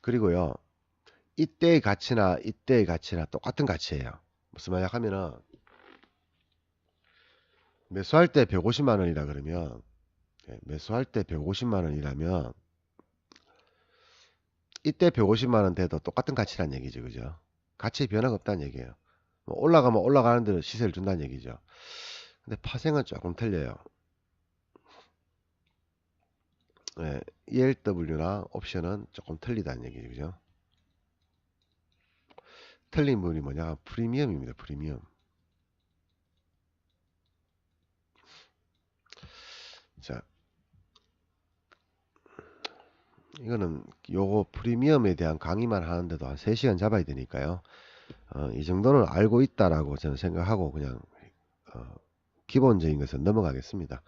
그리고요 이때의 가치나 이때의 가치나 똑같은 가치예요. 무슨 말이야 하면은 매수할 때 150만 원이라 그러면 매수할 때 150만 원이라면 이때 150만 원 돼도 똑같은 가치란 얘기죠. 그죠? 가치에 변화가 없다는 얘기예요. 뭐 올라가면 올라가는 대로 시세를 준다는 얘기죠. 근데 파생은 조금 틀려요. ELW나 옵션은 조금 틀리다는 얘기죠. 그죠? 틀린 부분이 뭐냐? 프리미엄입니다. 프리미엄. 자, 이거는 요거 프리미엄에 대한 강의만 하는데도 한 3시간 잡아야 되니까요. 이 정도는 알고 있다라고 저는 생각하고 그냥 기본적인 것은 넘어가겠습니다.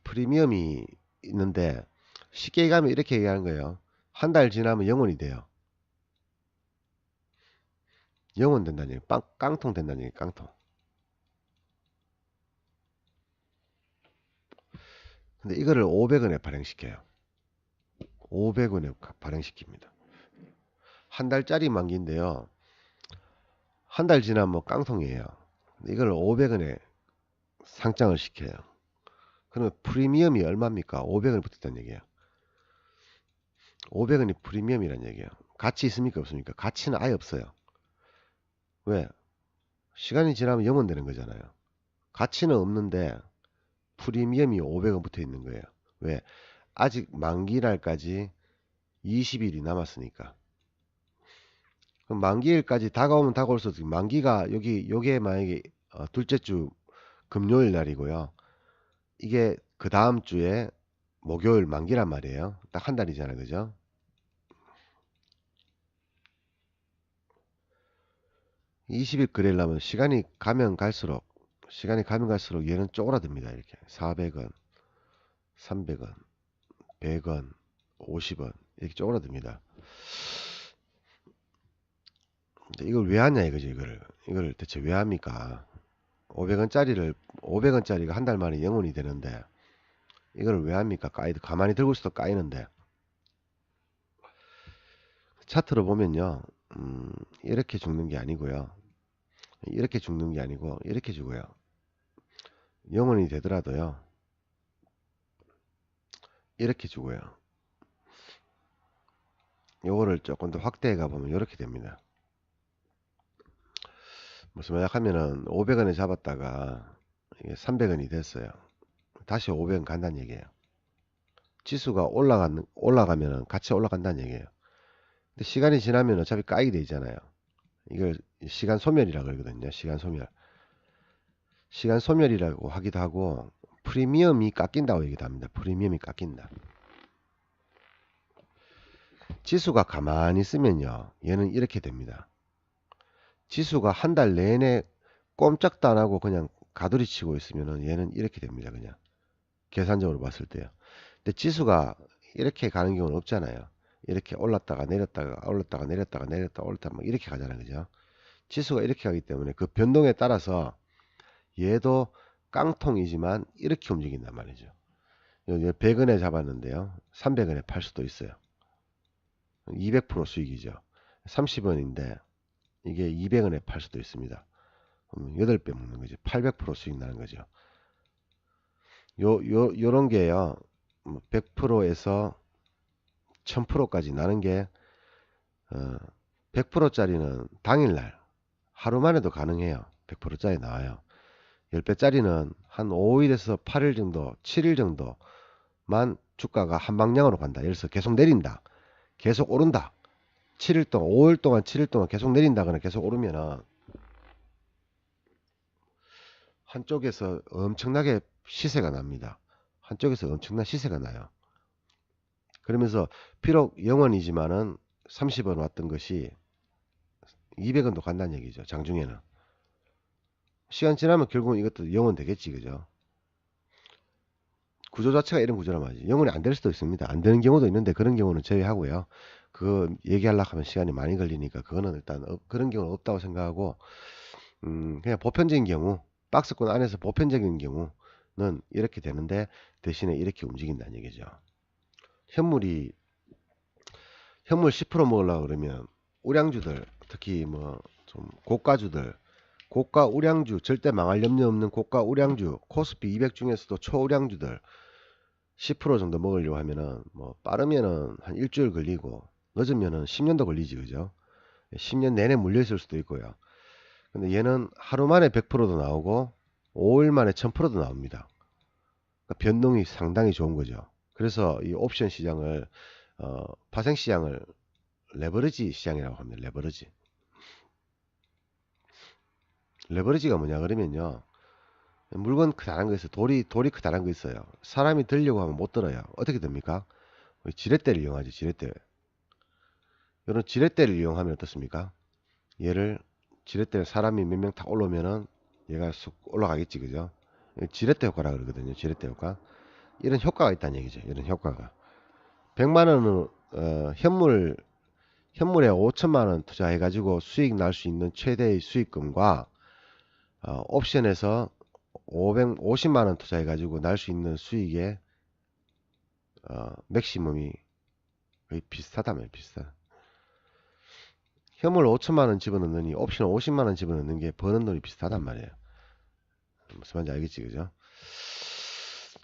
프리미엄이 있는데 쉽게 얘기하면 이렇게 얘기하는 거예요. 한 달 지나면 영원이 돼요. 영원 된다는 얘기, 깡통 된다는 얘기, 깡통. 근데 이거를 500원에 발행시켜요. 500원에 발행시킵니다. 한 달짜리 만기인데요. 한 달 지나면 뭐 깡통이에요. 근데 이걸 500원에 상장을 시켜요. 그러면 프리미엄이 얼마입니까? 500원이 붙었다는 얘기예요. 500원이 프리미엄이란 얘기예요. 가치 있습니까? 없습니까? 가치는 아예 없어요. 왜? 시간이 지나면 영원 되는 거잖아요. 가치는 없는데 프리미엄이 500원 붙어 있는 거예요. 왜? 아직 만기날까지 20일이 남았으니까. 그럼 만기일까지 다가오면 다가올수록 만기가 요게 만약에 둘째 주 금요일 날이고요. 이게 그 다음 주에 목요일 만기란 말이에요. 딱 한 달이잖아요. 그죠? 20일 거래려면 시간이 가면 갈수록 얘는 쪼그라듭니다. 이렇게 400원, 300원, 100원, 50원 이렇게 쪼그라듭니다. 이걸 왜 하냐 이거지. 이걸 대체 왜 합니까? 500원짜리가 한 달 만에 영원이 되는데 이걸 왜 합니까? 가만히 들고 있어도 까이는데. 차트로 보면요. 이렇게 죽는 게 아니고요. 이렇게 죽는 게 아니고 이렇게 죽어요. 영원이 되더라도요. 이렇게 죽어요. 요거를 조금 더 확대해 가보면 이렇게 됩니다. 무슨 말이야 하면은 500원에 잡았다가 300원이 됐어요. 다시 500원 간다는 얘기예요. 지수가 올라가면은 같이 올라간다는 얘기예요. 근데 시간이 지나면 어차피 까이게 되잖아요. 이걸 시간 소멸이라고 그러거든요. 시간 소멸. 시간 소멸이라고 하기도 하고 프리미엄이 깎인다고 얘기도 합니다. 프리미엄이 깎인다. 지수가 가만히 있으면요. 얘는 이렇게 됩니다. 지수가 한 달 내내 꼼짝도 안 하고 그냥 가두리 치고 있으면은 얘는 이렇게 됩니다. 그냥 계산적으로 봤을 때요. 근데 지수가 이렇게 가는 경우는 없잖아요. 이렇게 올랐다가 내렸다가 올랐다가 내렸다가 내렸다가 올랐다가 막 이렇게 가잖아요. 그죠? 지수가 이렇게 가기 때문에 그 변동에 따라서 얘도 깡통이지만 이렇게 움직인단 말이죠. 100원에 잡았는데요. 300원에 팔 수도 있어요. 200% 수익이죠. 30원인데 이게 200원에 팔 수도 있습니다. 8배 먹는 거죠. 800% 수익 나는 거죠. 요런 게요. 100%에서 1000%까지 나는 게 100%짜리는 당일날 하루 만에도 가능해요. 100%짜리 나와요. 10배짜리는 한 5일에서 8일 정도, 7일 정도만 주가가 한 방향으로 간다. 예를 들어서 계속 내린다. 계속 오른다. 7일 동안, 5일 동안, 7일 동안 계속 내린다거나 계속 오르면은 한쪽에서 엄청나게 시세가 납니다. 한쪽에서 엄청난 시세가 나요. 그러면서 비록 0원이지만은 30원 왔던 것이 200원도 간다는 얘기죠. 장중에는. 시간 지나면 결국은 이것도 0원 되겠지. 그죠? 구조 자체가 이런 구조란 말이지. 0원이 안 될 수도 있습니다. 안 되는 경우도 있는데 그런 경우는 제외하고요. 그거 얘기하려고 하면 시간이 많이 걸리니까 그거는 일단 그런 경우는 없다고 생각하고 그냥 보편적인 경우 박스권 안에서 보편적인 경우는 이렇게 되는데 대신에 이렇게 움직인다는 얘기죠. 현물 10% 먹으려고 그러면 우량주들, 특히 뭐 좀 고가주들, 고가 우량주, 절대 망할 염려 없는 고가 우량주, 코스피 200 중에서도 초우량주들 10% 정도 먹으려고 하면은 뭐 빠르면은 한 일주일 걸리고 늦으면은 10년도 걸리지, 그죠? 10년 내내 물려 있을 수도 있고요. 근데 얘는 하루 만에 100%도 나오고 5일 만에 1000%도 나옵니다. 그러니까 변동이 상당히 좋은 거죠. 그래서 이 옵션 시장을 파생 시장을 레버리지 시장이라고 합니다. 레버리지. 레버리지가 뭐냐 그러면요. 물건 크다란 거 있어요. 돌이 크다란 거 있어요. 사람이 들려고 하면 못 들어요. 어떻게 됩니까? 지렛대를 이용하죠. 지렛대. 이런 지렛대를 이용하면 어떻습니까? 얘를 지렛대 사람이 몇 명 탁 올라오면은 얘가 쑥 올라가겠지, 그죠? 지렛대 효과라 그러거든요. 지렛대 효과. 이런 효과가 있다는 얘기죠. 이런 효과가. 100만 원은 현물에 5천만 원 투자해 가지고 수익 날 수 있는 최대의 수익금과 옵션에서 50만 원 투자해 가지고 날 수 있는 수익의 맥시멈이 거의 비슷하다 말이에요. 비슷하다. 현물 5천만 원 집어넣느니 옵션 50만 원 집어넣는 게 버는 돈이 비슷하단 말이에요. 무슨 말인지 알겠지, 그죠?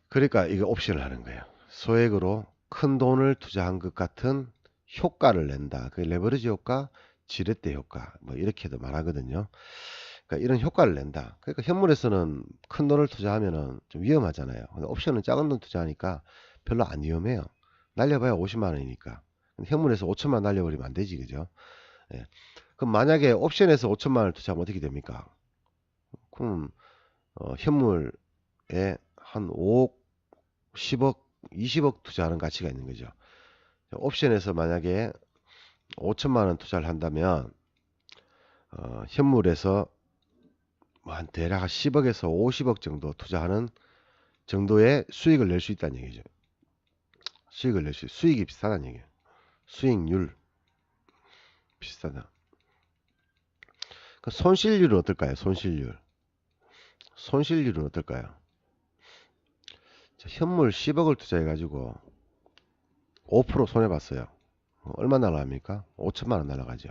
그러니까 이거 옵션을 하는 거예요. 소액으로 큰 돈을 투자한 것 같은 효과를 낸다. 그 레버리지 효과, 지렛대 효과, 뭐 이렇게도 말하거든요. 그러니까 이런 효과를 낸다. 그러니까 현물에서는 큰 돈을 투자하면은 좀 위험하잖아요. 근데 옵션은 작은 돈 투자하니까 별로 안 위험해요. 날려봐야 50만 원이니까. 현물에서 5천만 원 날려버리면 안 되지, 그죠? 예. 그럼 만약에 옵션에서 5천만 원을 투자하면 어떻게 됩니까? 그럼 현물에 한 5억, 10억, 20억 투자하는 가치가 있는 거죠. 옵션에서 만약에 5천만 원 투자를 한다면 현물에서 한 대략 10억에서 50억 정도 투자하는 정도의 수익을 낼 수 있다는 얘기죠. 수익이 비슷하다는 얘기예요. 수익률 비슷하다. 그 손실률은 어떨까요? 손실률은 어떨까요? 자, 현물 10억을 투자해 가지고 5% 손해 봤어요. 얼마 날아갑니까? 5천만 원 날아가죠.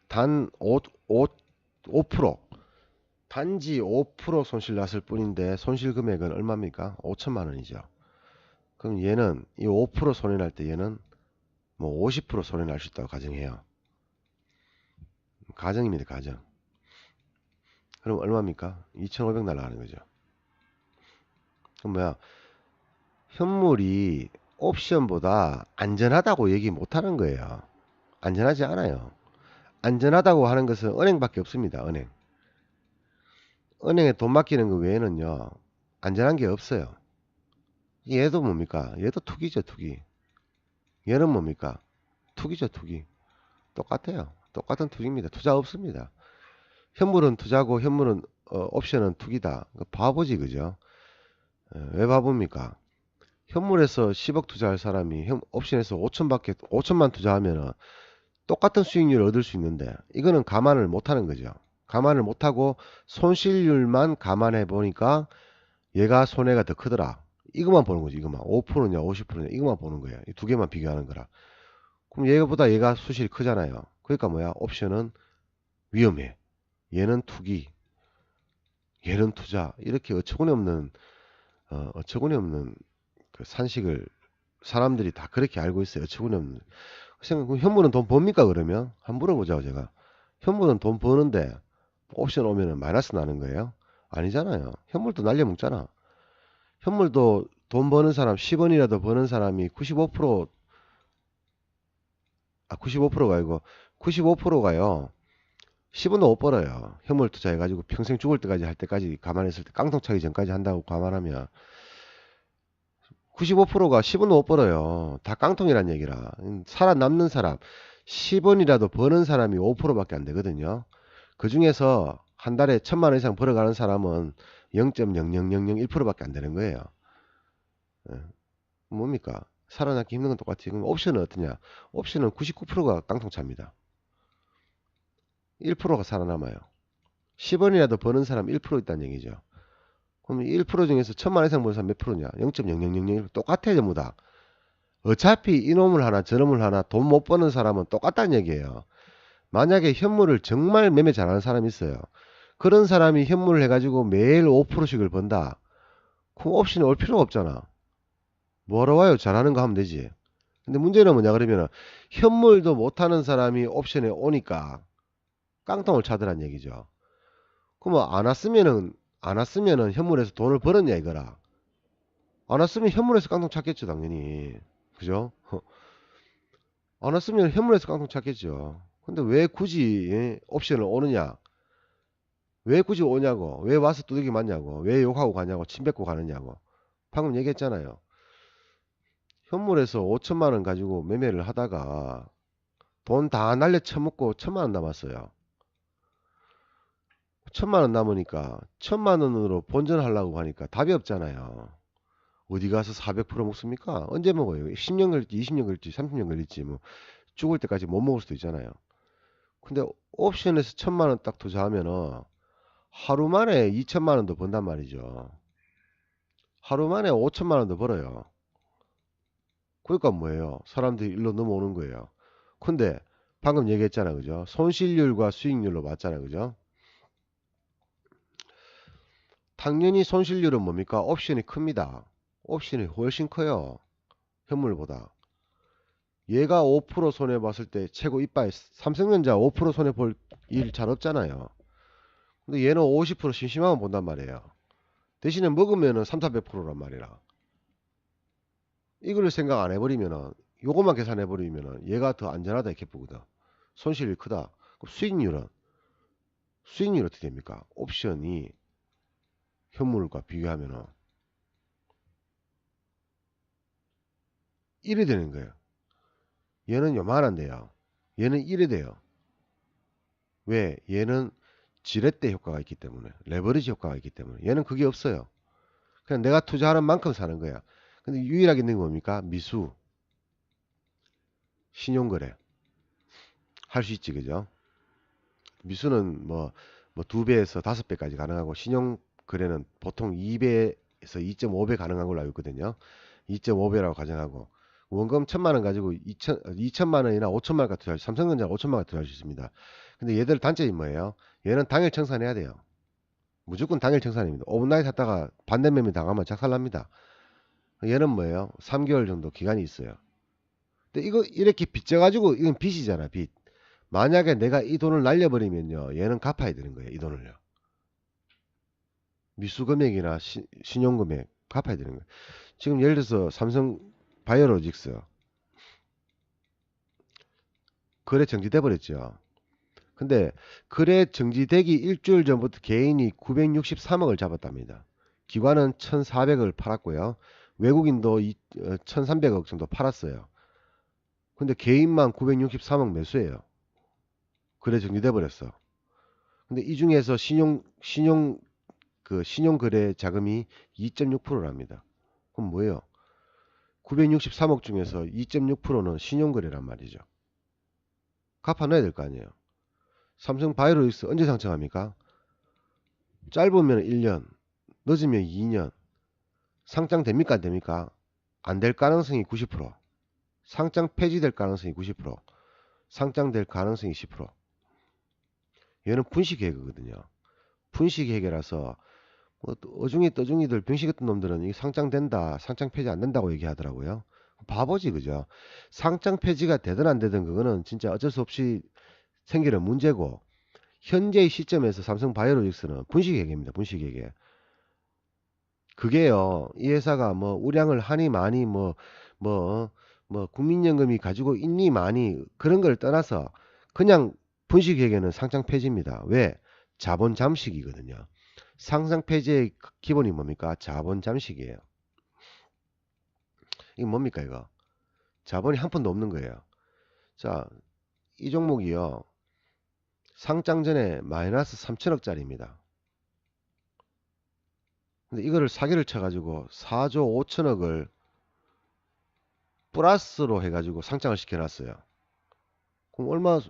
단 5%, 단지 5% 손실 났을 뿐인데 손실 금액은 얼마입니까? 5천만 원이죠. 그럼 얘는 이 5% 손해 날 때 얘는 뭐 50% 손해 날 수 있다고 가정해요. 가정입니다, 가정. 그럼 얼마입니까? 2,500 날아가는 거죠. 그럼 뭐야? 현물이 옵션보다 안전하다고 얘기 못하는 거예요. 안전하지 않아요. 안전하다고 하는 것은 은행밖에 없습니다. 은행에 돈 맡기는 거 외에는요 안전한 게 없어요. 얘도 뭡니까? 얘도 투기죠, 투기. 얘는 뭡니까? 투기죠, 투기. 똑같아요. 똑같은 투기입니다. 투자 없습니다. 현물은 투자고 현물은 옵션은 투기다. 바보지, 그죠? 왜 바보입니까? 현물에서 10억 투자할 사람이 옵션에서 5천만 투자하면은 똑같은 수익률을 얻을 수 있는데 이거는 감안을 못하는 거죠. 감안을 못하고 손실률만 감안해 보니까 얘가 손해가 더 크더라. 이것만 보는 거지. 이것만 5%냐 50%냐 이것만 보는 거예요. 이 두 개만 비교하는 거라. 그럼 얘보다 수실이 크잖아요. 그러니까 뭐야? 옵션은 위험해. 얘는 투기. 얘는 투자. 이렇게 어처구니 없는 그 산식을 사람들이 다 그렇게 알고 있어요. 어처구니 없는. 그럼 현물은 돈 법니까 그러면? 한번 물어보자고 제가. 현물은 돈 버는데 옵션 오면은 마이너스 나는 거예요? 아니잖아요. 현물도 날려먹잖아. 현물도 돈 버는 사람 10원이라도 버는 사람이 95%가 아니고 95%가요. 10원도 못 벌어요. 현물 투자해가지고 평생 죽을 때까지 할 때까지 감안했을 때 깡통 차기 전까지 한다고 감안하면 95%가 10원도 못 벌어요. 다 깡통이란 얘기라. 살아남는 사람 10원이라도 버는 사람이 5%밖에 안 되거든요. 그 중에서 한 달에 1,000만 원 이상 벌어가는 사람은 0.00001%밖에 안 되는 거예요. 뭡니까? 살아남기 힘든 건 똑같이. 그럼 옵션은 어떠냐? 옵션은 99%가 깡통차입니다. 1%가 살아남아요. 10원이라도 버는 사람 1% 있다는 얘기죠. 그럼 1% 중에서 1,000만 원 이상 버는 사람 몇 프로냐? 0.00001 똑같아요, 전부 다. 어차피 이놈을 하나 저놈을 하나 돈 못 버는 사람은 똑같다는 얘기예요. 만약에 현물을 정말 매매 잘하는 사람이 있어요. 그런 사람이 현물을 해가지고 매일 5%씩을 번다. 그럼 옵션에 올 필요가 없잖아. 뭐하러 와요? 잘하는 거 하면 되지. 근데 문제는 뭐냐 그러면은 현물도 못하는 사람이 옵션에 오니까 깡통을 차더란 얘기죠. 그럼 안 왔으면은 현물에서 돈을 벌었냐 이거라. 안 왔으면 현물에서 깡통 찾겠죠 당연히. 그죠? 안 왔으면 현물에서 깡통 찾겠죠. 근데 왜 굳이 옵션을 오느냐? 왜 굳이 오냐고? 왜 와서 두들기 맞냐고? 왜 욕하고 가냐고? 침 뱉고 가느냐고? 방금 얘기했잖아요. 현물에서 5천만 원 가지고 매매를 하다가 돈 다 날려 처먹고 1,000만 원 남았어요. 1,000만 원 남으니까 1,000만 원으로 본전하려고 하니까 답이 없잖아요. 어디 가서 400% 먹습니까? 언제 먹어요? 10년 걸릴지 20년 걸릴지 30년 걸릴지 뭐 죽을 때까지 못 먹을 수도 있잖아요. 근데 옵션에서 1,000만 원 딱 투자하면은 하루 만에 2천만 원도 번단 말이죠. 하루 만에 5천만 원도 벌어요. 그러니까 뭐예요? 사람들이 일로 넘어오는 거예요. 근데 방금 얘기했잖아, 그죠? 손실률과 수익률로 봤잖아, 그죠? 당연히 손실률은 뭡니까? 옵션이 큽니다. 옵션이 훨씬 커요. 현물보다. 얘가 5% 손해 봤을 때 최고 이빠이. 삼성전자 5% 손해 볼 일 잘 없잖아요. 근데 얘는 50% 심심하면 본단 말이에요. 대신에 먹으면은 3, 400%란 말이라. 이걸 생각 안 해버리면은 요것만 계산해버리면은 얘가 더 안전하다 이렇게 보거든. 손실이 크다. 그럼 수익률 어떻게 됩니까? 옵션이 현물과 비교하면은 1이 되는 거예요. 얘는 요만한데요. 얘는 1이 돼요. 왜? 얘는 지렛대 효과가 있기 때문에, 레버리지 효과가 있기 때문에. 얘는 그게 없어요. 그냥 내가 투자하는 만큼 사는 거야. 근데 유일하게 있는 게 뭡니까? 미수, 신용거래. 할 수 있지, 그죠? 미수는 뭐 2배에서 5배까지 가능하고, 신용거래는 보통 2배에서 2.5배 가능한 걸로 알고 있거든요. 2.5배라고 가정하고, 원금 1,000만 원 가지고 2천만 원이나 5천만 원까지 투자할 수, 삼성전자 5천만 원 투자할 수 있습니다. 근데 얘들 단점이 뭐예요? 얘는 당일 청산해야 돼요. 무조건 당일 청산입니다. 오븐나잇 했다가 반대매매 당하면 작살납니다. 얘는 뭐예요? 3개월 정도 기간이 있어요. 근데 이거 이렇게 빚져가지고 이건 빚이잖아, 빚. 만약에 내가 이 돈을 날려버리면요, 얘는 갚아야 되는 거예요, 이 돈을요. 미수금액이나 신용금액 갚아야 되는 거예요. 지금 예를 들어서 삼성 바이오로직스 거래 정지돼 버렸죠. 근데 거래 정지되기 일주일 전부터 개인이 963억을 잡았답니다. 기관은 1,400억을 팔았고요. 외국인도 1,300억 정도 팔았어요. 근데 개인만 963억 매수예요. 거래 정지돼 버렸어. 근데 이 중에서 신용 거래 자금이 2.6%랍니다. 그럼 뭐예요? 963억 중에서 2.6%는 신용 거래란 말이죠. 갚아놔야 될 거 아니에요. 삼성 바이오로직스 언제 상장합니까? 짧으면 1년, 늦으면 2년. 상장 됩니까? 안 됩니까? 안 될 가능성이 90%. 상장 폐지될 가능성이 90%. 상장될 가능성이 10%. 얘는 분식회계거든요. 분식회계라서 뭐 어중이 떠중이들 병신 같은 놈들은 이게 상장된다, 상장 폐지 안 된다고 얘기하더라고요. 바보지, 그죠? 상장 폐지가 되든 안 되든 그거는 진짜 어쩔 수 없이 생기는 문제고, 현재의 시점에서 삼성 바이오로직스는 분식회계입니다. 분식회계. 그게요, 이 회사가 뭐 우량을 하니 많이 뭐, 국민연금이 가지고 있니 많이 그런 걸 떠나서 그냥 분식회계는 상장 폐지입니다. 왜? 자본 잠식이거든요. 상장 폐지의 기본이 뭡니까? 자본 잠식이에요. 이게 뭡니까 이거? 자본이 한 푼도 없는 거예요. 자, 이 종목이요. 상장 전에 마이너스 3천억짜리입니다. 근데 이거를 사기를 쳐가지고 4조 5천억을 플러스로 해가지고 상장을 시켜놨어요. 그럼 얼마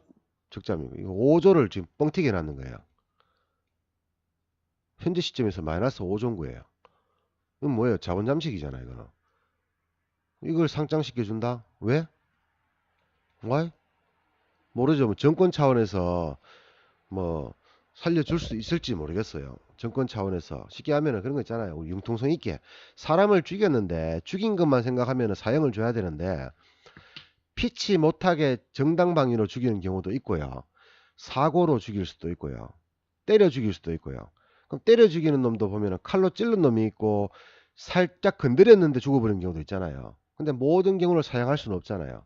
적자입니까? 이거 5조를 지금 뻥튀기 해놨는 거예요. 현재 시점에서 마이너스 5조인 거예요. 이건 뭐예요? 자본 잠식이잖아요, 이거는. 이걸 상장시켜 준다? 왜? Why? 모르죠. 뭐 정권 차원에서 뭐 살려줄 수 있을지 모르겠어요. 정권 차원에서 쉽게 하면은 그런 거 있잖아요. 우리 융통성 있게 사람을 죽였는데 죽인 것만 생각하면은 사형을 줘야 되는데 피치 못하게 정당방위로 죽이는 경우도 있고요. 사고로 죽일 수도 있고요. 때려 죽일 수도 있고요. 그럼 때려 죽이는 놈도 보면은 칼로 찔른 놈이 있고 살짝 건드렸는데 죽어버리는 경우도 있잖아요. 근데 모든 경우를 사용할 수는 없잖아요.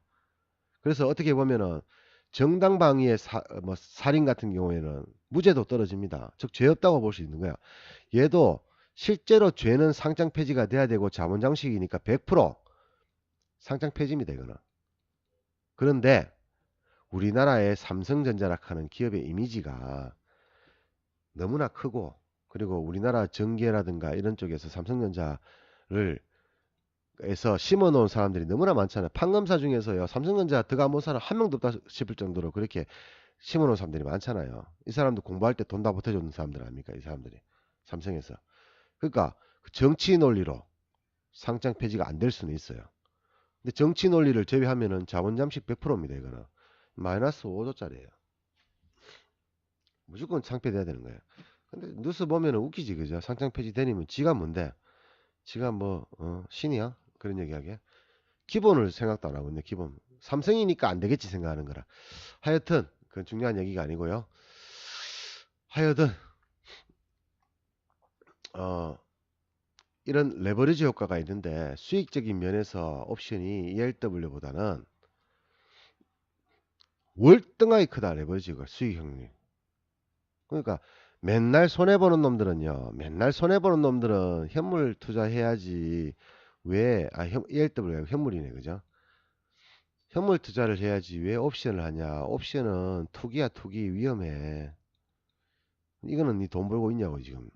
그래서 어떻게 보면은 정당방위의 살인 같은 경우에는 무죄도 떨어집니다. 즉 죄 없다고 볼 수 있는 거야. 얘도 실제로 죄는 상장 폐지가 돼야 되고 자본장식이니까 100% 상장 폐지입니다. 이거는. 그런데 우리나라의 삼성전자라 하는 기업의 이미지가 너무나 크고 그리고 우리나라 정계라든가 이런 쪽에서 삼성전자를 에서 심어놓은 사람들이 너무나 많잖아요. 판검사 중에서요. 삼성전자 들어가 본 사람 한 명도 없다 싶을 정도로 그렇게 심어놓은 사람들이 많잖아요. 이 사람도 공부할 때 돈 다 보태주는 사람들 아닙니까? 이 사람들이. 삼성에서. 그러니까 정치 논리로 상장 폐지가 안 될 수는 있어요. 근데 정치 논리를 제외하면은 자본 잠식 100%입니다. 이거는. 마이너스 5조짜리예요. 무조건 상폐돼야 되는 거예요. 근데 뉴스 보면은 웃기지 그죠? 상장 폐지 되니면 지가 뭔데? 지가 뭐 신이야? 그런 얘기하게. 기본을 생각도 안 하고 있네. 기본. 삼성이니까 안 되겠지 생각하는 거라. 하여튼 그건 중요한 얘기가 아니고요. 하여튼 이런 레버리지 효과가 있는데 수익적인 면에서 옵션이 ELW보다는 월등하게 크다. 레버리지가 수익 확률이. 그러니까 맨날 손해보는 놈들은요. 맨날 손해보는 놈들은 현물 투자해야지. 왜? ELW가 현물이네. 그죠? 현물 투자를 해야지 왜 옵션을 하냐. 옵션은 투기야. 투기 위험해. 이거는 니 돈 벌고 있냐고 지금.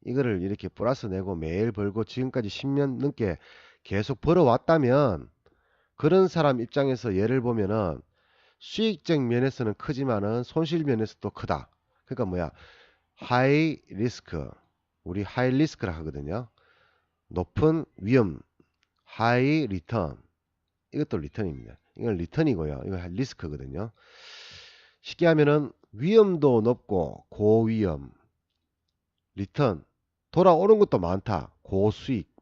이거를 이렇게 플러스 내고 매일 벌고 지금까지 10년 넘게 계속 벌어왔다면 그런 사람 입장에서 예를 보면은 수익적 면에서는 크지만은 손실 면에서도 크다. 그러니까 뭐야? 하이 리스크. 우리 하이 리스크라 하거든요. 높은 위험. 하이 리턴. 이것도 리턴입니다. 이건 리턴이고요. 이건 리스크거든요. 쉽게 하면은 위험도 높고 고위험. 리턴. 돌아오는 것도 많다. 고수익.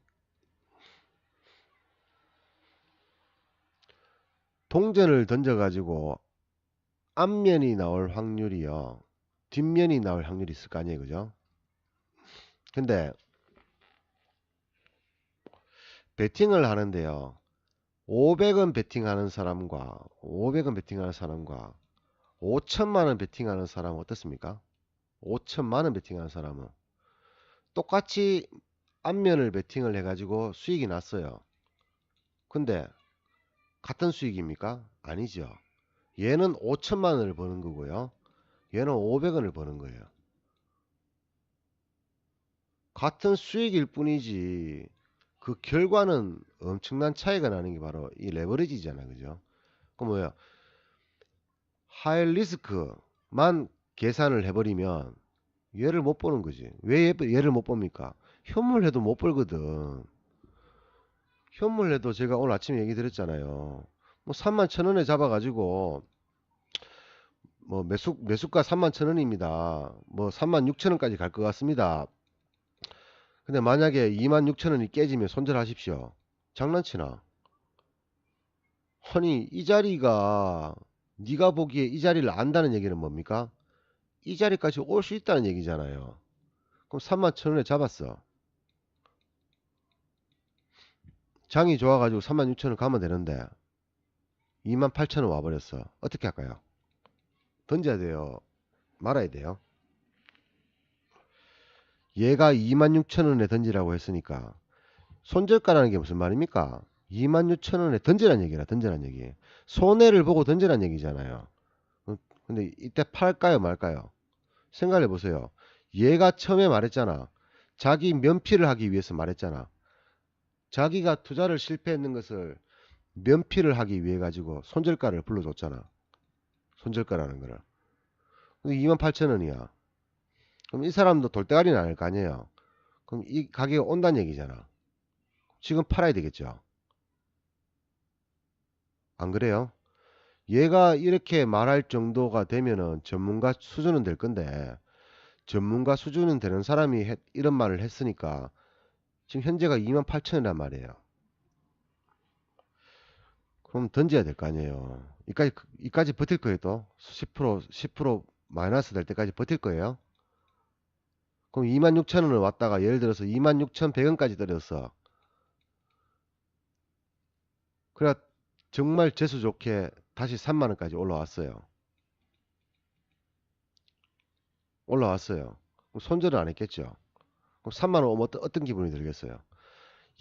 동전을 던져가지고 앞면이 나올 확률이요. 뒷면이 나올 확률이 있을 거 아니에요. 그죠? 근데 베팅을 하는데요. 500원 베팅하는 사람과 500원 베팅하는 사람과 5천만원 베팅하는 사람은 어떻습니까? 5천만원 베팅하는 사람은 똑같이 앞면을 베팅을 해가지고 수익이 났어요. 근데 같은 수익입니까? 아니죠. 얘는 5천만원을 버는 거고요. 얘는 500원을 버는 거예요. 같은 수익일 뿐이지 그 결과는 엄청난 차이가 나는 게 바로 이 레버리지잖아. 그죠? 그럼 뭐야? 하이 리스크만 계산을 해버리면 얘를 못 보는 거지. 왜 얘를 못 봅니까? 현물해도 못 벌거든. 현물해도 제가 오늘 아침에 얘기 드렸잖아요. 뭐 31,000원에 잡아가지고 뭐 매수가 31,000원입니다. 뭐 36,000원까지 갈 것 같습니다. 근데 만약에 26,000원이 깨지면 손절하십시오. 장난치나? 아니 이 자리가 네가 보기에 이 자리를 안다는 얘기는 뭡니까? 이 자리까지 올 수 있다는 얘기잖아요. 그럼 31,000원에 잡았어. 장이 좋아가지고 36,000원 가면 되는데 28,000원 와버렸어. 어떻게 할까요? 던져야 돼요? 말아야 돼요? 얘가 26,000원에 던지라고 했으니까 손절가라는 게 무슨 말입니까? 26,000원에 던지란 얘기라. 던지란 얘기. 손해를 보고 던지란 얘기잖아요. 근데 이때 팔까요 말까요? 생각해 보세요. 얘가 처음에 말했잖아. 자기 면피를 하기 위해서 말했잖아. 자기가 투자를 실패했는 것을 면피를 하기 위해 가지고 손절가를 불러줬잖아. 손절가라는 거를. 근데 28,000원이야. 그럼 이 사람도 돌대가리는 아닐 거 아니에요. 그럼 이 가격이 온다는 얘기잖아. 지금 팔아야 되겠죠. 안 그래요? 얘가 이렇게 말할 정도가 되면은 전문가 수준은 될 건데, 전문가 수준은 되는 사람이 이런 말을 했으니까 지금 현재가 28,000원이란 말이에요. 그럼 던져야 될 거 아니에요. 이까지 버틸 거예요, 또. 10% 마이너스 될 때까지 버틸 거예요. 그럼 26,000원을 왔다가 예를 들어서 26,100원까지 떨어졌어. 그래 정말 재수 좋게 다시 3만원까지 올라왔어요. 올라왔어요. 그럼 손절을 안 했겠죠. 그럼 3만원 오면 어떤 기분이 들겠어요?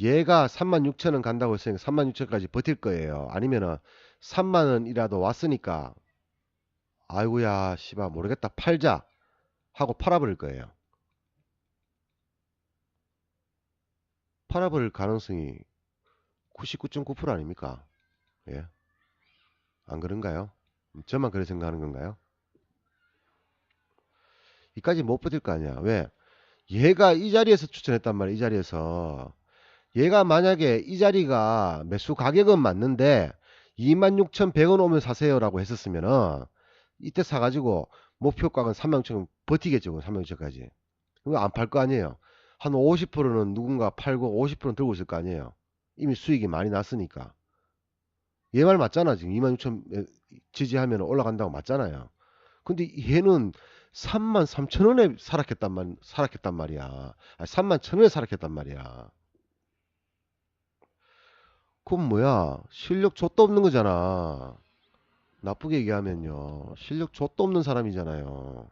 얘가 36,000원 간다고 했으니까 36,000원까지 버틸 거예요. 아니면은 3만원이라도 왔으니까 아이고야 씨발 모르겠다 팔자 하고 팔아버릴 거예요. 팔아버릴 가능성이 99.9% 아닙니까? 예, 안 그런가요? 저만 그렇게 생각하는 건가요? 이까지 못 버틸 거 아니야. 왜? 얘가 이 자리에서 추천했단 말이야. 이 자리에서 얘가 만약에 이 자리가 매수 가격은 맞는데 26,100원 오면 사세요라고 했었으면은 이때 사가지고 목표가는 36,000원 버티겠죠. 36,000원까지. 그거 안 팔 거 아니에요. 한 50%는 누군가 팔고 50%는 들고 있을 거 아니에요. 이미 수익이 많이 났으니까. 얘 말 맞잖아. 지금 26,000 지지하면 올라간다고 맞잖아요. 근데 얘는 33,000원에 살았겠단 말이야. 아니, 31,000원에 살았겠단 말이야. 그건 뭐야? 실력 좆도 없는 거잖아. 나쁘게 얘기하면요. 실력 좆도 없는 사람이잖아요.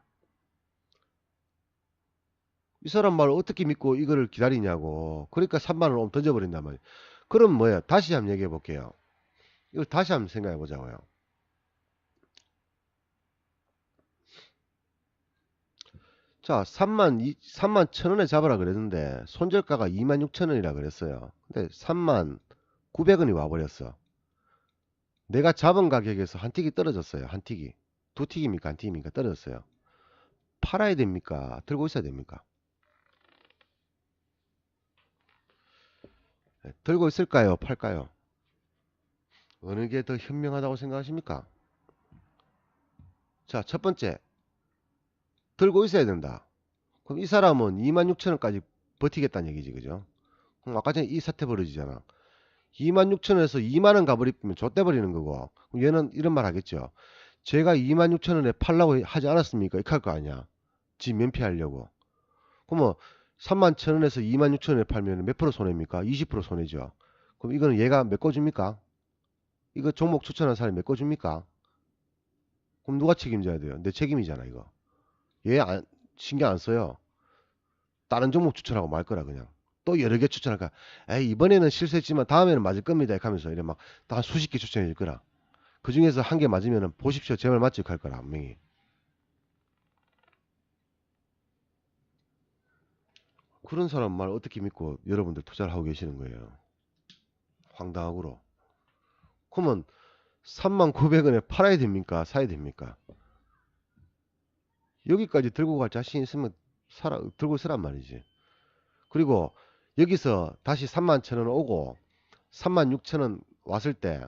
이 사람 말 어떻게 믿고 이거를 기다리냐고. 그러니까 3만원 옴 던져버린단 말이야. 그럼 뭐야? 다시 한번 얘기해 볼게요. 이걸 다시 한번 생각해 보자고요. 자, 3만 1,000원에 잡으라 그랬는데 손절가가 26,000원이라 그랬어요. 근데 3만 900원이 와버렸어. 내가 잡은 가격에서 한 틱이 떨어졌어요. 한 틱이. 두 틱입니까? 한 틱입니까? 떨어졌어요. 팔아야 됩니까? 들고 있어야 됩니까? 네, 들고 있을까요? 팔까요? 어느 게 더 현명하다고 생각하십니까? 자, 첫 번째. 들고 있어야 된다. 그럼 이 사람은 26,000원까지 버티겠다는 얘기지, 그죠? 그럼 아까 전에 이 사태 벌어지잖아. 26,000원에서 2만원 가버리면 좆대버리는 거고. 그럼 얘는 이런 말 하겠죠. 제가 26,000원에 팔라고 하지 않았습니까? 이렇게 할 거 아니야. 지 면피하려고. 그러면 31,000원에서 26,000원에 팔면 몇 프로 손해입니까? 20% 손해죠. 그럼 이거는 얘가 메꿔줍니까? 이거 종목 추천한 사람이 메꿔줍니까? 그럼 누가 책임져야 돼요? 내 책임이잖아, 이거. 얘 신경 안 써요. 다른 종목 추천하고 말 거라, 그냥. 또 여러 개 추천할까? 에이, 이번에는 실수했지만 다음에는 맞을 겁니다. 이렇게 하면서 이래 막 다 수십 개 추천해 줄 거라. 그 중에서 한 개 맞으면 보십시오. 제 말 맞지? 할 거라, 분명히. 그런 사람 말 어떻게 믿고 여러분들 투자를 하고 계시는 거예요? 황당하고로. 그러면 39,900원에 팔아야 됩니까? 사야 됩니까? 여기까지 들고 갈 자신 있으면 들고 있으란 말이지. 그리고 여기서 다시 31,000원 오고 36,000원 왔을 때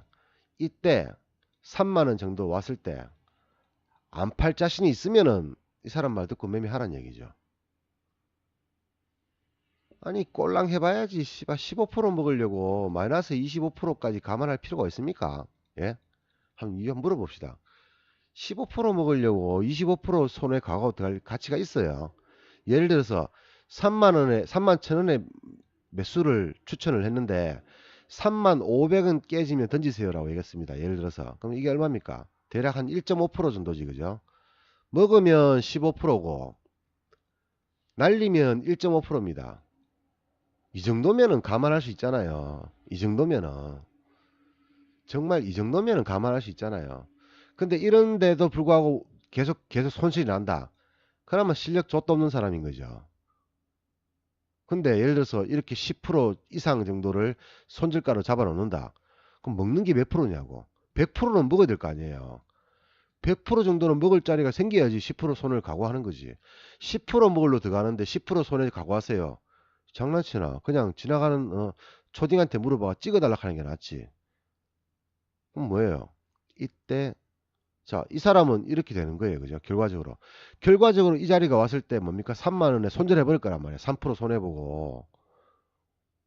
이때 3만원 정도 왔을 때 안 팔 자신이 있으면은 이 사람 말 듣고 매매하란 얘기죠. 아니 꼴랑 해봐야지 씨발 15% 먹으려고 마이너스 25%까지 감안할 필요가 있습니까? 예? 한번 물어봅시다. 15% 먹으려고 25% 손해 가고 들 가치가 있어요. 예를 들어서 3만원에 31,000원에 매수를 추천을 했는데 35,500원 깨지면 던지세요라고 얘기했습니다. 예를 들어서 그럼 이게 얼마입니까? 대략 한 1.5% 정도지, 그죠? 먹으면 15%고 날리면 1.5%입니다. 이 정도면은 감안할 수 있잖아요. 이 정도면은 정말 이 정도면은 감안할 수 있잖아요. 근데 이런데도 불구하고 계속 손실이 난다. 그러면 실력 좆도 없는 사람인 거죠. 근데 예를 들어서 이렇게 10% 이상 정도를 손절가로 잡아놓는다. 그럼 먹는 게 몇 프로냐고. 100%는 먹어야 될 거 아니에요. 100% 정도는 먹을 자리가 생겨야지 10% 손을 각오하는 거지. 10% 먹을로 들어가는데 10% 손해 각오하세요. 장난치나. 그냥 지나가는 초딩한테 물어봐 찍어달라 하는 게 낫지. 그럼 뭐예요? 이때 자, 이 사람은 이렇게 되는 거예요. 그죠? 결과적으로. 결과적으로 이 자리가 왔을 때 뭡니까? 3만 원에 손절해 버릴 거란 말이야. 3% 손해보고.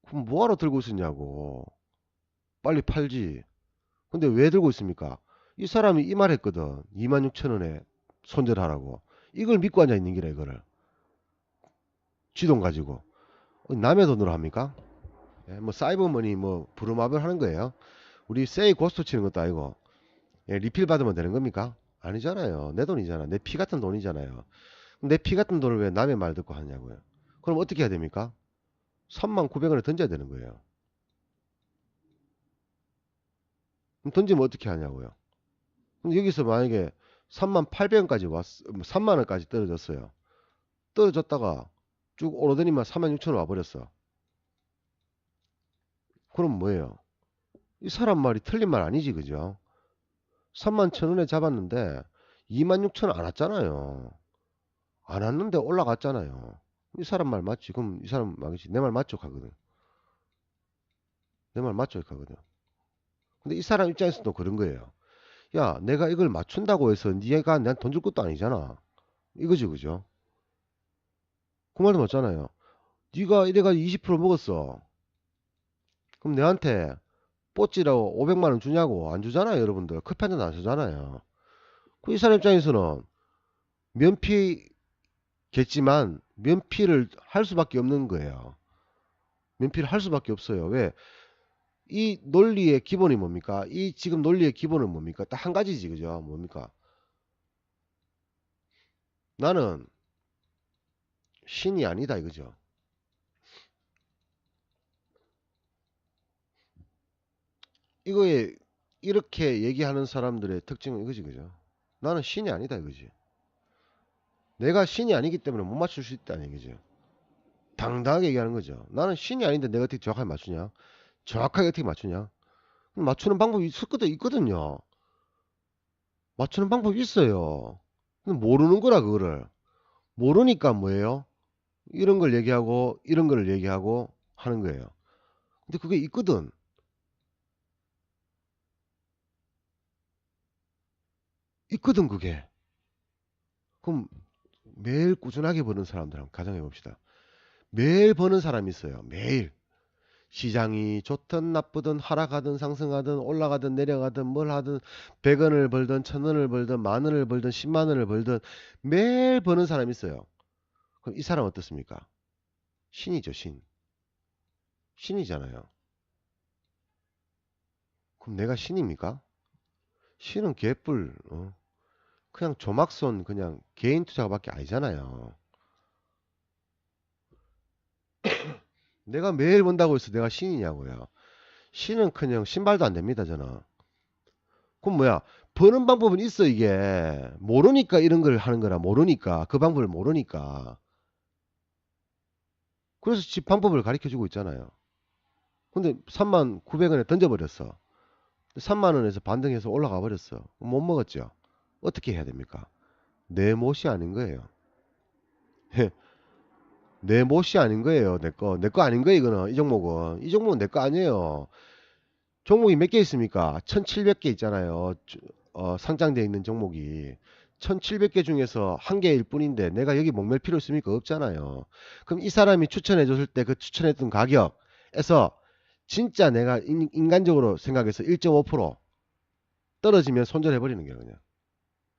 그럼 뭐하러 들고 있었냐고. 빨리 팔지. 근데 왜 들고 있습니까? 이 사람이 이 말 했거든. 26,000원에 손절하라고. 이걸 믿고 앉아 있는 기라, 이거를. 쥐돈 가지고. 남의 돈으로 합니까? 예, 뭐 사이버머니 뭐 부루마블 하는 거예요. 우리 세이 고스트 치는 것도 아니고. 예, 리필 받으면 되는 겁니까? 아니잖아요. 내 돈이잖아. 내 피 같은 돈이잖아요. 내 피 같은 돈을 왜 남의 말 듣고 하냐고요. 그럼 어떻게 해야 됩니까? 39,000원에 던져야 되는 거예요. 그럼 던지면 어떻게 하냐고요. 근데 여기서 만약에 38,000원까지 뭐 3만원까지 떨어졌어요. 떨어졌다가 쭉 오르더니만 46,000원 와버렸어. 그럼 뭐예요? 이 사람 말이 틀린 말 아니지, 그죠? 31,000원에 잡았는데 26,000원 안 왔잖아요. 안 왔는데 올라갔잖아요. 이 사람 말 맞지? 그럼 이 사람 말이지. 내 말 맞죠? 하거든. 내 말 맞죠? 하거든. 근데 이 사람 입장에서도 그런 거예요. 야, 내가 이걸 맞춘다고 해서 네가 내한테 돈 줄 것도 아니잖아. 이거지, 그죠? 그 말도 맞잖아요. 네가 이래가지고 20% 먹었어. 그럼 내한테 뽀찌라고 500만 원 주냐고 안 주잖아요, 여러분들. 커피 한 잔 안 주잖아요. 그 이 사람 입장에서는 면피겠지만 면피를 할 수밖에 없는 거예요. 면피를 할 수밖에 없어요. 왜? 이 논리의 기본이 뭡니까? 이 지금 논리의 기본은 뭡니까? 딱 한 가지지, 그죠? 뭡니까? 나는 신이 아니다, 이거죠. 이거에 이렇게 얘기하는 사람들의 특징은 이거지, 그죠? 나는 신이 아니다, 이거지. 내가 신이 아니기 때문에 못 맞출 수 있다는 얘기죠. 당당하게 얘기하는 거죠. 나는 신이 아닌데 내가 어떻게 정확하게 맞추냐? 정확하게 어떻게 맞추냐? 맞추는 방법이 있거든요. 맞추는 방법이 있어요. 근데 모르는 거라, 그거를. 모르니까 뭐예요? 이런 걸 얘기하고, 이런 걸 얘기하고 하는 거예요. 근데 그게 있거든. 있거든, 그게. 그럼 매일 꾸준하게 버는 사람들 한번 가정해 봅시다. 매일 버는 사람이 있어요. 매일. 시장이 좋든 나쁘든 하락하든 상승하든 올라가든 내려가든 뭘 하든 100원을 벌든 1000원을 벌든 만원을 벌든 10만원을 벌든 매일 버는 사람이 있어요. 그럼 이 사람 어떻습니까? 신이죠, 신. 신이잖아요. 그럼 내가 신입니까? 신은 개뿔, 그냥 조막손 그냥 개인 투자가밖에 아니잖아요. 내가 매일 본다고 해서 내가 신이냐고요. 신은 그냥 신발도 안 됩니다, 저는. 그럼 뭐야? 버는 방법은 있어, 이게. 모르니까 이런 걸 하는 거라, 모르니까. 그 방법을 모르니까. 그래서 지 방법을 가르쳐 주고 있잖아요. 근데 39,000원에 던져버렸어. 3만원에서 반등해서 올라가 버렸어. 못 먹었죠. 어떻게 해야 됩니까? 내 못이 아닌 거예요. 내 못이 아닌 거예요. 내 거. 내 거 아닌 거예요, 이거는. 이 종목은. 이 종목은 내 거 아니에요. 종목이 몇 개 있습니까? 1700개 있잖아요. 상장되어 있는 종목이. 1700개 중에서 한 개일 뿐인데 내가 여기 목맬 필요 있습니까? 없잖아요. 그럼 이 사람이 추천해 줬을 때 그 추천했던 가격에서 진짜 내가 인간적으로 생각해서 1.5% 떨어지면 손절해 버리는 거예요, 그냥.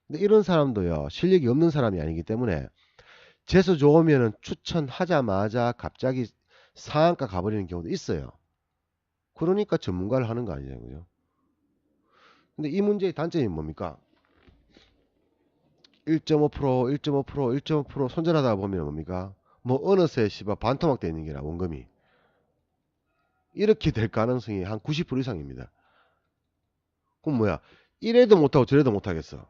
근데 이런 사람도요, 실력이 없는 사람이 아니기 때문에 재수 좋으면은 추천하자마자 갑자기 상한가 가버리는 경우도 있어요. 그러니까 전문가를 하는 거 아니냐고요. 근데 이 문제의 단점이 뭡니까? 1.5%, 1.5%, 1.5% 손절하다 보면 뭡니까? 뭐 어느새 씨발 반토막 돼 있는 게라 원금이. 이렇게 될 가능성이 한 90% 이상입니다. 그럼 뭐야? 이래도 못하고 저래도 못하겠어.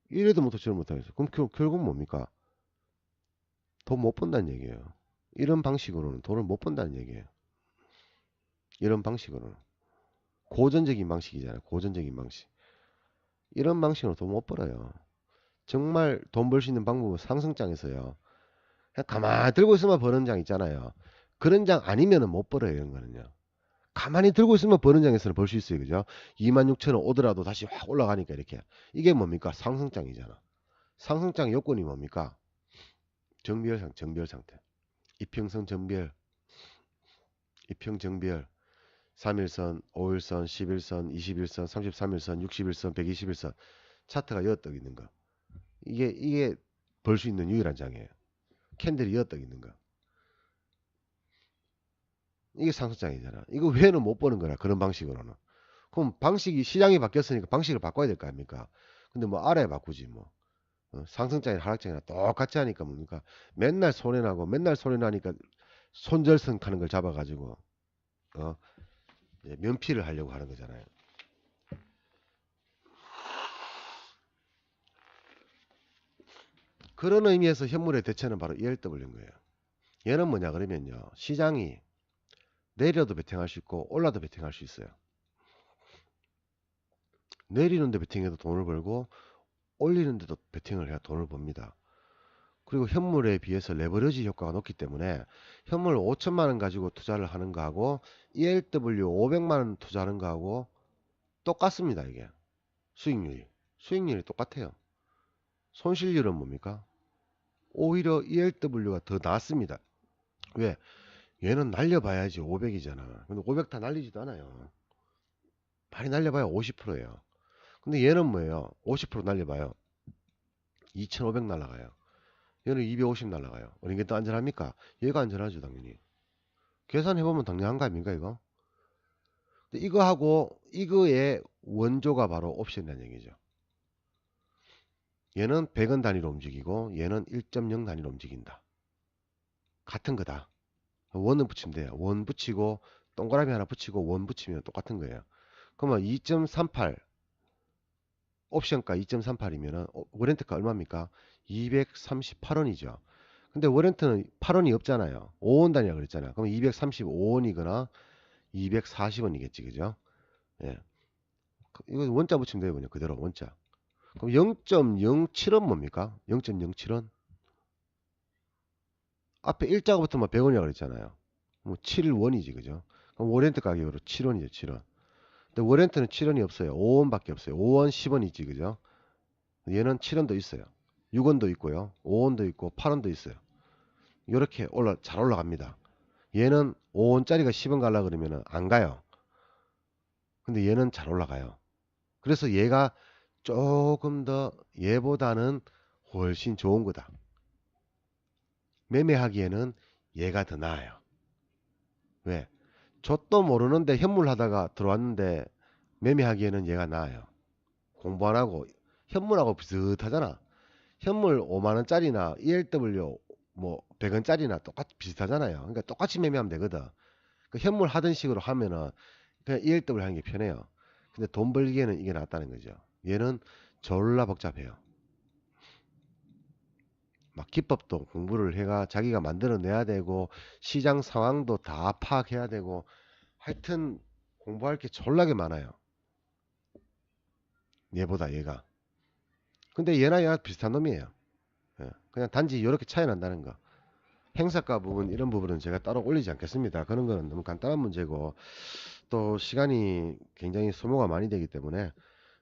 이래도 못하고 저래도 못하겠어. 그럼 결국 뭡니까? 돈 못 번다는 얘기예요. 이런 방식으로는 돈을 못 번다는 얘기예요. 이런 방식으로는. 고전적인 방식이잖아요. 고전적인 방식. 이런 방식으로 돈 못 벌어요. 정말 돈 벌 수 있는 방법은 상승장에서요. 그냥 가만히 들고 있으면 버는 장 있잖아요. 그런 장 아니면은 못 벌어요, 이런 거는요. 가만히 들고 있으면 버는 장에서는 벌 수 있어요. 그죠? 26,000원 오더라도 다시 확 올라가니까 이렇게. 이게 뭡니까? 상승장이잖아. 상승장 요건이 뭡니까? 정비열 상태. 이평선 정비열, 이평 정비열, 3일선, 5일선, 11선, 21선, 33일선, 61선, 121선 차트가 여떡 있는 거. 이게 벌 수 있는 유일한 장이에요. 캔들이 여떡 있는 거. 이게 상승장이잖아. 이거 외에는 못 보는 거라. 그런 방식으로는. 그럼 방식이 시장이 바뀌었으니까 방식을 바꿔야 될 거 아닙니까? 근데 뭐 알아야 바꾸지 뭐. 상승장이나 하락장이나 똑같이 하니까 뭡니까? 맨날 손해나고 맨날 손해나니까 손절선 하는 걸 잡아가지고 면피를 하려고 하는 거잖아요. 그런 의미에서 현물의 대체는 바로 ELW인 거예요. 얘는 뭐냐 그러면요. 시장이 내려도 베팅할 수 있고 올라도 베팅할 수 있어요. 내리는데 베팅해도 돈을 벌고 올리는데도 베팅을 해야 돈을 법니다. 그리고 현물에 비해서 레버리지 효과가 높기 때문에 현물 5천만 원 가지고 투자를 하는 거하고 ELW 500만 원 투자하는 거하고 똑같습니다. 이게 수익률이 똑같아요. 손실률은 뭡니까? 오히려 ELW가 더 낫습니다. 왜? 얘는 날려봐야지 500이잖아. 근데 500 다 날리지도 않아요. 많이 날려봐야 50%예요. 근데 얘는 뭐예요? 50% 날려봐요. 2500 날라가요. 얘는 250 날라가요. 어느 게 더 안전합니까? 얘가 안전하죠, 당연히. 계산해보면 당연한 거 아닙니까, 이거? 근데 이거하고 이거의 원조가 바로 옵션이라는 얘기죠. 얘는 100원 단위로 움직이고 얘는 1.0 단위로 움직인다. 같은 거다. 원은 붙이면 돼요. 원 붙이고 동그라미 하나 붙이고 원 붙이면 똑같은 거예요. 그러면 2.38 옵션가 2.38이면은 워렌트가 얼마입니까? 238원이죠. 근데 워렌트는 8원이 없잖아요. 5원 단위라 그랬잖아요. 그럼 235원이거나 240원이겠지, 그죠? 예. 이거 원자 붙이면 돼요, 그냥 그대로 원자. 그럼 0.07원 뭡니까? 0.07원? 앞에 일자가 붙으면 100원이라고 그랬잖아요. 뭐 7원이지, 그죠? 그럼 워렌트 가격으로 7원이죠, 7원. 근데 워렌트는 7원이 없어요. 5원밖에 없어요. 5원, 10원 있지, 그죠? 얘는 7원도 있어요. 6원도 있고요. 5원도 있고 8원도 있어요. 이렇게 잘 올라갑니다. 얘는 5원짜리가 10원 갈라 그러면 안 가요. 근데 얘는 잘 올라가요. 그래서 얘가 조금 더 얘보다는 훨씬 좋은 거다. 매매하기에는 얘가 더 나아요. 왜? 좆도 모르는데 현물 하다가 들어왔는데 매매하기에는 얘가 나아요. 공부 안 하고 현물하고 비슷하잖아. 현물 5만원짜리나 ELW 뭐 100원짜리나 똑같이 비슷하잖아요. 그러니까 똑같이 매매하면 되거든. 그 현물 하던 식으로 하면은 그냥 ELW 하는 게 편해요. 근데 돈 벌기에는 이게 낫다는 거죠. 얘는 졸라 복잡해요. 막 기법도 공부를 해가 자기가 만들어내야 되고 시장 상황도 다 파악해야 되고 하여튼 공부할 게 졸라게 많아요. 얘보다 얘가. 근데 얘나 비슷한 놈이에요. 예, 그냥 단지 이렇게 차이 난다는 거. 행사가 부분 이런 부분은 제가 따로 올리지 않겠습니다. 그런 거는 너무 간단한 문제고 또 시간이 굉장히 소모가 많이 되기 때문에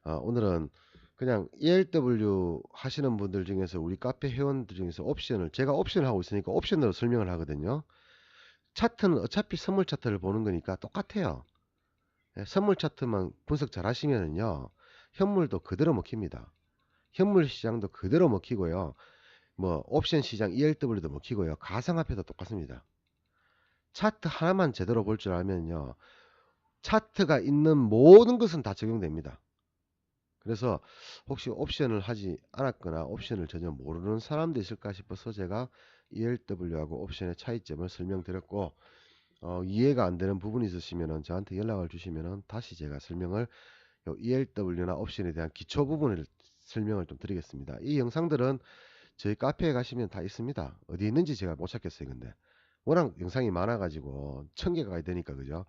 오늘은 그냥 ELW 하시는 분들 중에서 우리 카페 회원들 중에서 옵션을 제가 옵션을 하고 있으니까 옵션으로 설명을 하거든요. 차트는 어차피 선물 차트를 보는 거니까 똑같아요. 예, 선물 차트만 분석 잘 하시면은요 현물도 그대로 먹힙니다. 현물 시장도 그대로 먹히고요. 뭐 옵션 시장 ELW도 먹히고요. 가상화폐도 똑같습니다. 차트 하나만 제대로 볼 줄 알면요. 차트가 있는 모든 것은 다 적용됩니다. 그래서 혹시 옵션을 하지 않았거나 옵션을 전혀 모르는 사람도 있을까 싶어서 제가 ELW하고 옵션의 차이점을 설명드렸고 이해가 안 되는 부분이 있으시면 저한테 연락을 주시면 다시 제가 설명을 ELW나 옵션에 대한 기초 부분을 설명을 좀 드리겠습니다. 이 영상들은 저희 카페에 가시면 다 있습니다. 어디 있는지 제가 못 찾겠어요. 근데 워낙 영상이 많아가지고 1000개가 가야 되니까 그죠?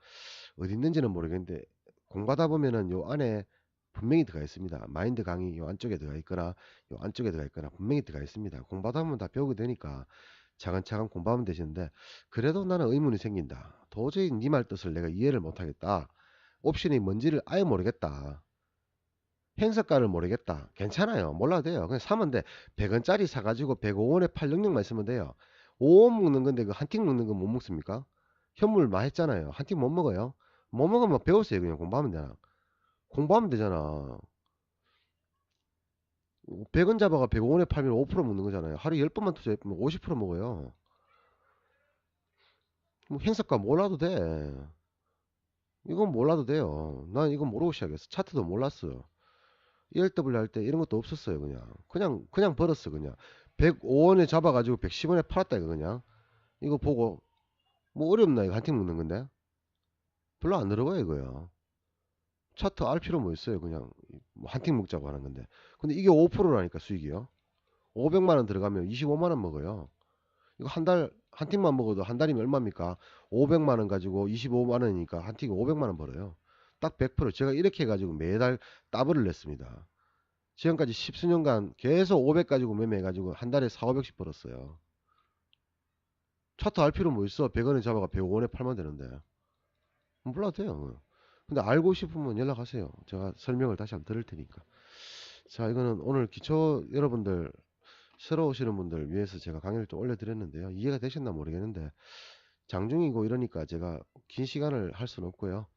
어디 있는지는 모르겠는데 공부하다 보면은 요 안에 분명히 들어가 있습니다. 마인드 강의 요 안쪽에 들어가 있거나 요 안쪽에 들어가 있거나 분명히 들어가 있습니다. 공부하다 보면 다 배우게 되니까 차근차근 공부하면 되시는데 그래도 나는 의문이 생긴다. 도저히 니 말 뜻을 내가 이해를 못하겠다. 옵션이 뭔지를 아예 모르겠다. 행사가를 모르겠다. 괜찮아요. 몰라도 돼요. 그냥 사면 돼. 100원짜리 사가지고 105원에 866만 있으면 돼요. 5원 먹는 건데 그 한 팅 먹는 거 못 먹습니까? 현물 많이 했잖아요. 한 팅 못 먹어요. 못 먹으면 배우세요. 그냥 공부하면 되나. 공부하면 되잖아. 100원 잡아가 105원에 팔면 5% 먹는 거잖아요. 하루 10번만 투자해보면 50% 먹어요. 뭐 행사가 몰라도 돼. 이건 몰라도 돼요. 난 이건 모르고 시작했어. 차트도 몰랐어. ELW 할 때 이런 것도 없었어요. 그냥 벌었어. 그냥 105원에 잡아가지고 110원에 팔았다 이거 그냥. 이거 보고 뭐 어렵나 이거 한 팀 먹는 건데. 별로 안 어려워요 이거요. 차트 알 필요 뭐 있어요. 그냥 뭐 한 팀 먹자고 하는 건데. 근데 이게 5%라니까 수익이요. 500만 원 들어가면 25만 원 먹어요. 이거 한 달, 한 팀만 먹어도 한 달이면 얼마입니까? 500만 원 가지고 25만 원이니까 한 팀이 500만 원 벌어요. 딱 100%. 제가 이렇게 해가지고 매달 더블을 냈습니다. 지금까지 10수년간 계속 500 가지고 매매해가지고 한 달에 4, 500씩 벌었어요. 차트 알 필요 뭐 있어? 100원에 잡아가 105원에 팔면 되는데. 몰라도 돼요. 근데 알고 싶으면 연락하세요. 제가 설명을 다시 한번 드릴 테니까. 자, 이거는 오늘 기초 여러분들 새로 오시는 분들 위해서 제가 강의를 좀 올려드렸는데요. 이해가 되셨나 모르겠는데 장중이고 이러니까 제가 긴 시간을 할 수는 없고요.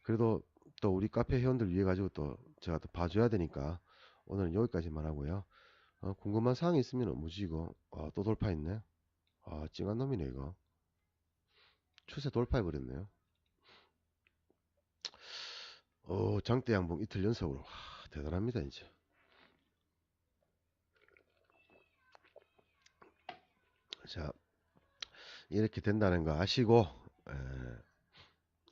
그래도 또 우리 카페 회원들 위해 가지고 또 제가 또 봐줘야 되니까 오늘은 여기까지만 하고요. 궁금한 사항이 있으면 무지고 또 돌파했네. 찡한 놈이네 이거. 추세 돌파해버렸네요. 장대 양봉 이틀 연속으로. 대단합니다 이제. 자, 이렇게 된다는 거 아시고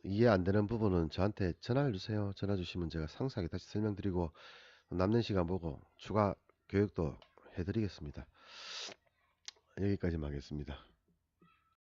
이해 안 되는 부분은 저한테 전화를 주세요. 전화 주시면 제가 상세하게 다시 설명드리고 남는 시간 보고 추가 교육도 해드리겠습니다. 여기까지만 하겠습니다.